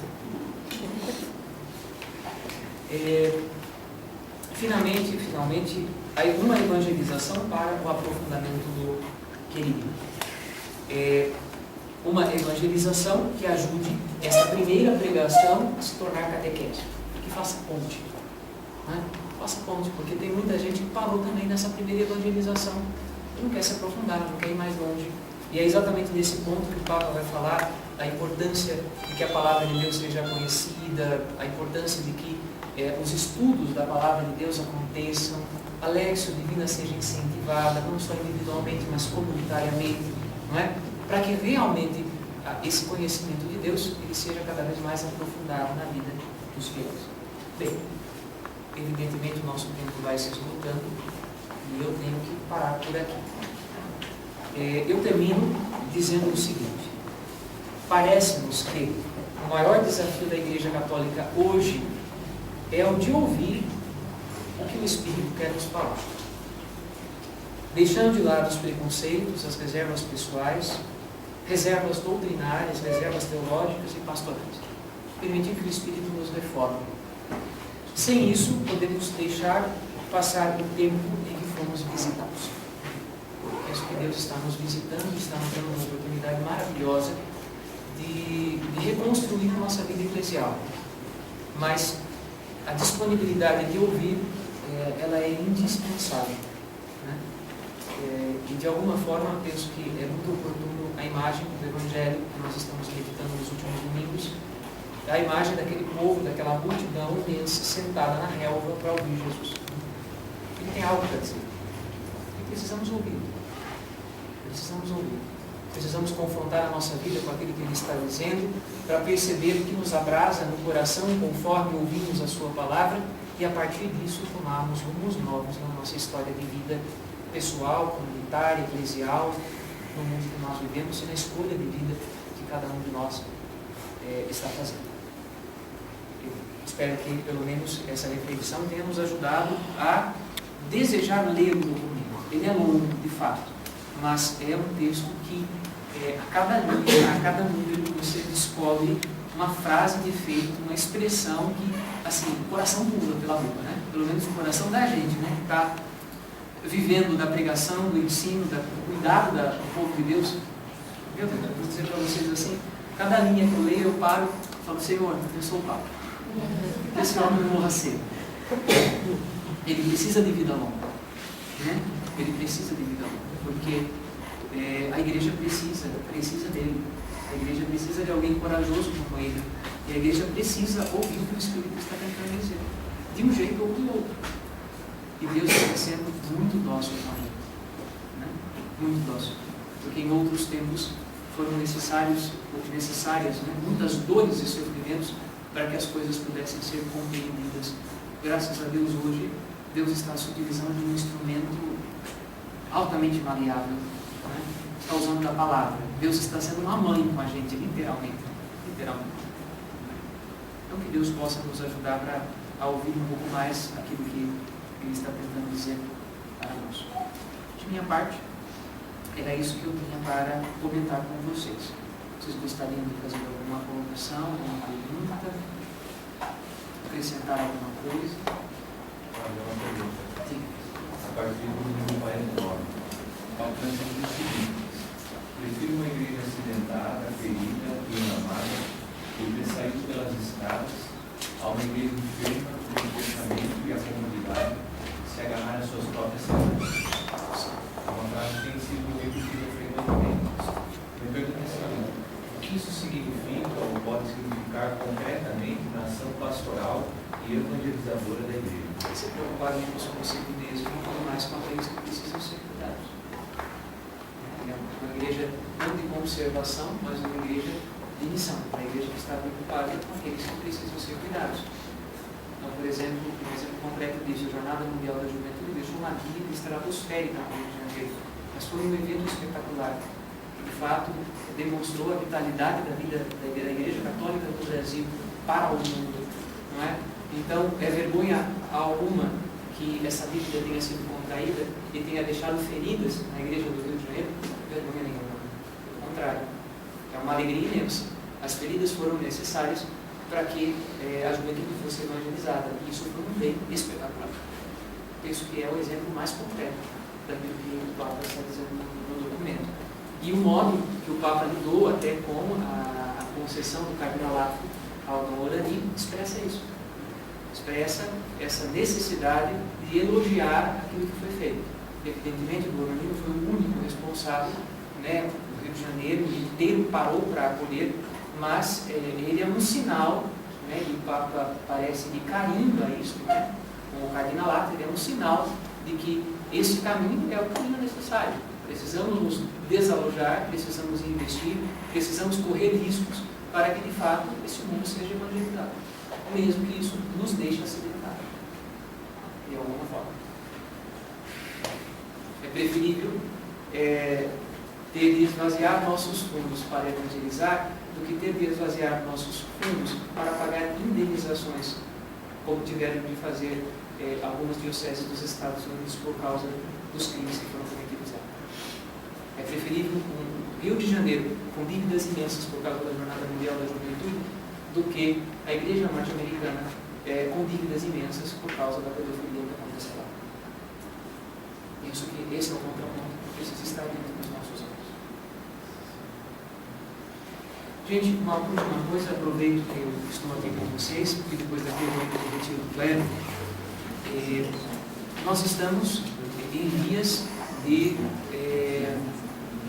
Finalmente, aí uma evangelização para o aprofundamento do querido. Uma evangelização que ajude essa primeira pregação a se tornar catequese, que faça ponte. Né? Faça ponte, porque tem muita gente que parou também nessa primeira evangelização e não quer se aprofundar, não quer ir mais longe. E é exatamente nesse ponto que o Papa vai falar a importância de que a palavra de Deus seja conhecida, a importância de que os estudos da palavra de Deus aconteçam, a Lexio Divina seja incentivada, não só individualmente, mas comunitariamente, não é? Para que realmente esse conhecimento de Deus ele seja cada vez mais aprofundado na vida dos fiéis. Bem, evidentemente o nosso tempo vai se esgotando e eu tenho que parar por aqui. Eu termino dizendo o seguinte: parece-nos que o maior desafio da Igreja Católica hoje é o de ouvir o que o Espírito quer nos falar. Deixando de lado os preconceitos, as reservas pessoais, reservas doutrinárias, reservas teológicas e pastorais. Permitir que o Espírito nos reforme. Sem isso, podemos deixar passar o tempo em que fomos visitados. Penso que Deus está nos visitando, está nos dando uma oportunidade maravilhosa de reconstruir a nossa vida eclesial. Mas a disponibilidade de ouvir, ela é indispensável. Né? E de alguma forma, penso que é muito oportuno a imagem do Evangelho que nós estamos meditando nos últimos domingos, a imagem daquele povo, daquela multidão imensa sentada na relva para ouvir Jesus. Ele tem algo para dizer. E precisamos ouvir. Precisamos ouvir. Precisamos confrontar a nossa vida com aquilo que Ele está dizendo, para perceber o que nos abrasa no coração conforme ouvimos a Sua palavra e a partir disso tomarmos rumos novos na nossa história de vida pessoal, comunitária, eclesial, no mundo que nós vivemos e na escolha de vida de cada um de nós. está fazendo. Eu espero que pelo menos essa reflexão tenha nos ajudado a desejar ler o documento. Ele é longo, de fato, mas é um texto que a cada linha, a cada número, você descobre uma frase de efeito, uma expressão que, assim, o coração pula pela boca, né? Pelo menos o coração da gente, né? Que está vivendo da pregação, do ensino, do cuidado do povo de Deus. Meu Deus, eu vou dizer para vocês assim, cada linha que eu leio, eu paro e falo, Senhor, eu sou o Papa. Que esse homem não morra cedo. Ele precisa de vida longa, né? Ele precisa de vida longa, porque a igreja precisa dele. A igreja precisa de alguém corajoso como ele. E a igreja precisa ouvir o que o Espírito está tentando dizer, de um jeito ou do outro. E Deus está sendo muito dócil com a gente, né? Muito dócil. Porque em outros tempos foram necessárias, né? Muitas dores e sofrimentos para que as coisas pudessem ser compreendidas. Graças a Deus, hoje, Deus está se utilizando de um instrumento altamente maleável, né? Está usando da palavra. Deus está sendo uma mãe com a gente, literalmente. Então, que Deus possa nos ajudar a ouvir um pouco mais aquilo que Ele está tentando dizer para nós. De minha parte, era isso que eu tinha para comentar com vocês. Vocês gostariam de fazer alguma colocação, alguma pergunta? Acrescentar alguma coisa? Uma pergunta. Sim. A partir do número 49, alcance o seguinte: prefiro uma igreja acidentada, ferida e amada, por ter saído pelas escadas, a uma igreja enferma, com o pensamento e a comodidade, se agarrar às suas próprias certezas. É uma frase que tem sido repetida frequentemente. Me pergunto o que isso significa ou pode significar concretamente na ação pastoral e evangelizadora da igreja? Se preocupar menos com você mesmo e mais com aqueles que precisam ser cuidados. É uma igreja não de conservação, mas uma igreja de missão. Uma igreja que está preocupada com aqueles que precisam ser cuidados. Então, por exemplo, um exemplo concreto disso, a Jornada Mundial da Juventude deixou uma guia estratosférica no Rio de Janeiro. Mas foi um evento espetacular. De fato, demonstrou a vitalidade da vida da Igreja Católica do Brasil para o mundo. Não é? Então, é vergonha alguma que essa dívida tenha sido contraída e tenha deixado feridas na Igreja do Rio de Janeiro? Vergonha nenhuma. Pelo contrário, é uma alegria imensa. As feridas foram necessárias para que a juventude fosse evangelizada. E isso foi um bem espetacular. Penso que é o exemplo mais concreto daquilo que o Papa está dizendo no documento. E o modo que o Papa lidou até com a concessão do cardinalato ao Dom Orani expressa isso. Expressa essa necessidade de elogiar aquilo que foi feito. Evidentemente, o Dom Orani não foi o único responsável, né? O Rio de Janeiro inteiro parou para acolher, mas ele é um sinal, né? E o Papa parece de carinho a isso, né? Com o cardinalato, ele é um sinal de que esse caminho é o caminho necessário. Precisamos nos desalojar, precisamos investir, precisamos correr riscos para que, de fato, esse mundo seja evangelizado, mesmo que isso nos deixe acidentar, de alguma forma. É preferível ter de esvaziar nossos fundos para evangelizar do que ter de esvaziar nossos fundos para pagar indenizações, como tiveram de fazer algumas dioceses dos Estados Unidos por causa dos crimes que foram cometidos lá. É preferível um Rio de Janeiro com dívidas imensas por causa da Jornada Mundial da Juventude do que a Igreja Norte-Americana com dívidas imensas por causa da pedofilia que aconteceu lá. Isso que esse é o contraponto que precisa estar dentro dos nossos olhos. Gente, uma última coisa, aproveito que eu estou aqui com vocês, porque depois da pergunta do retiro do clero, nós estamos em vias de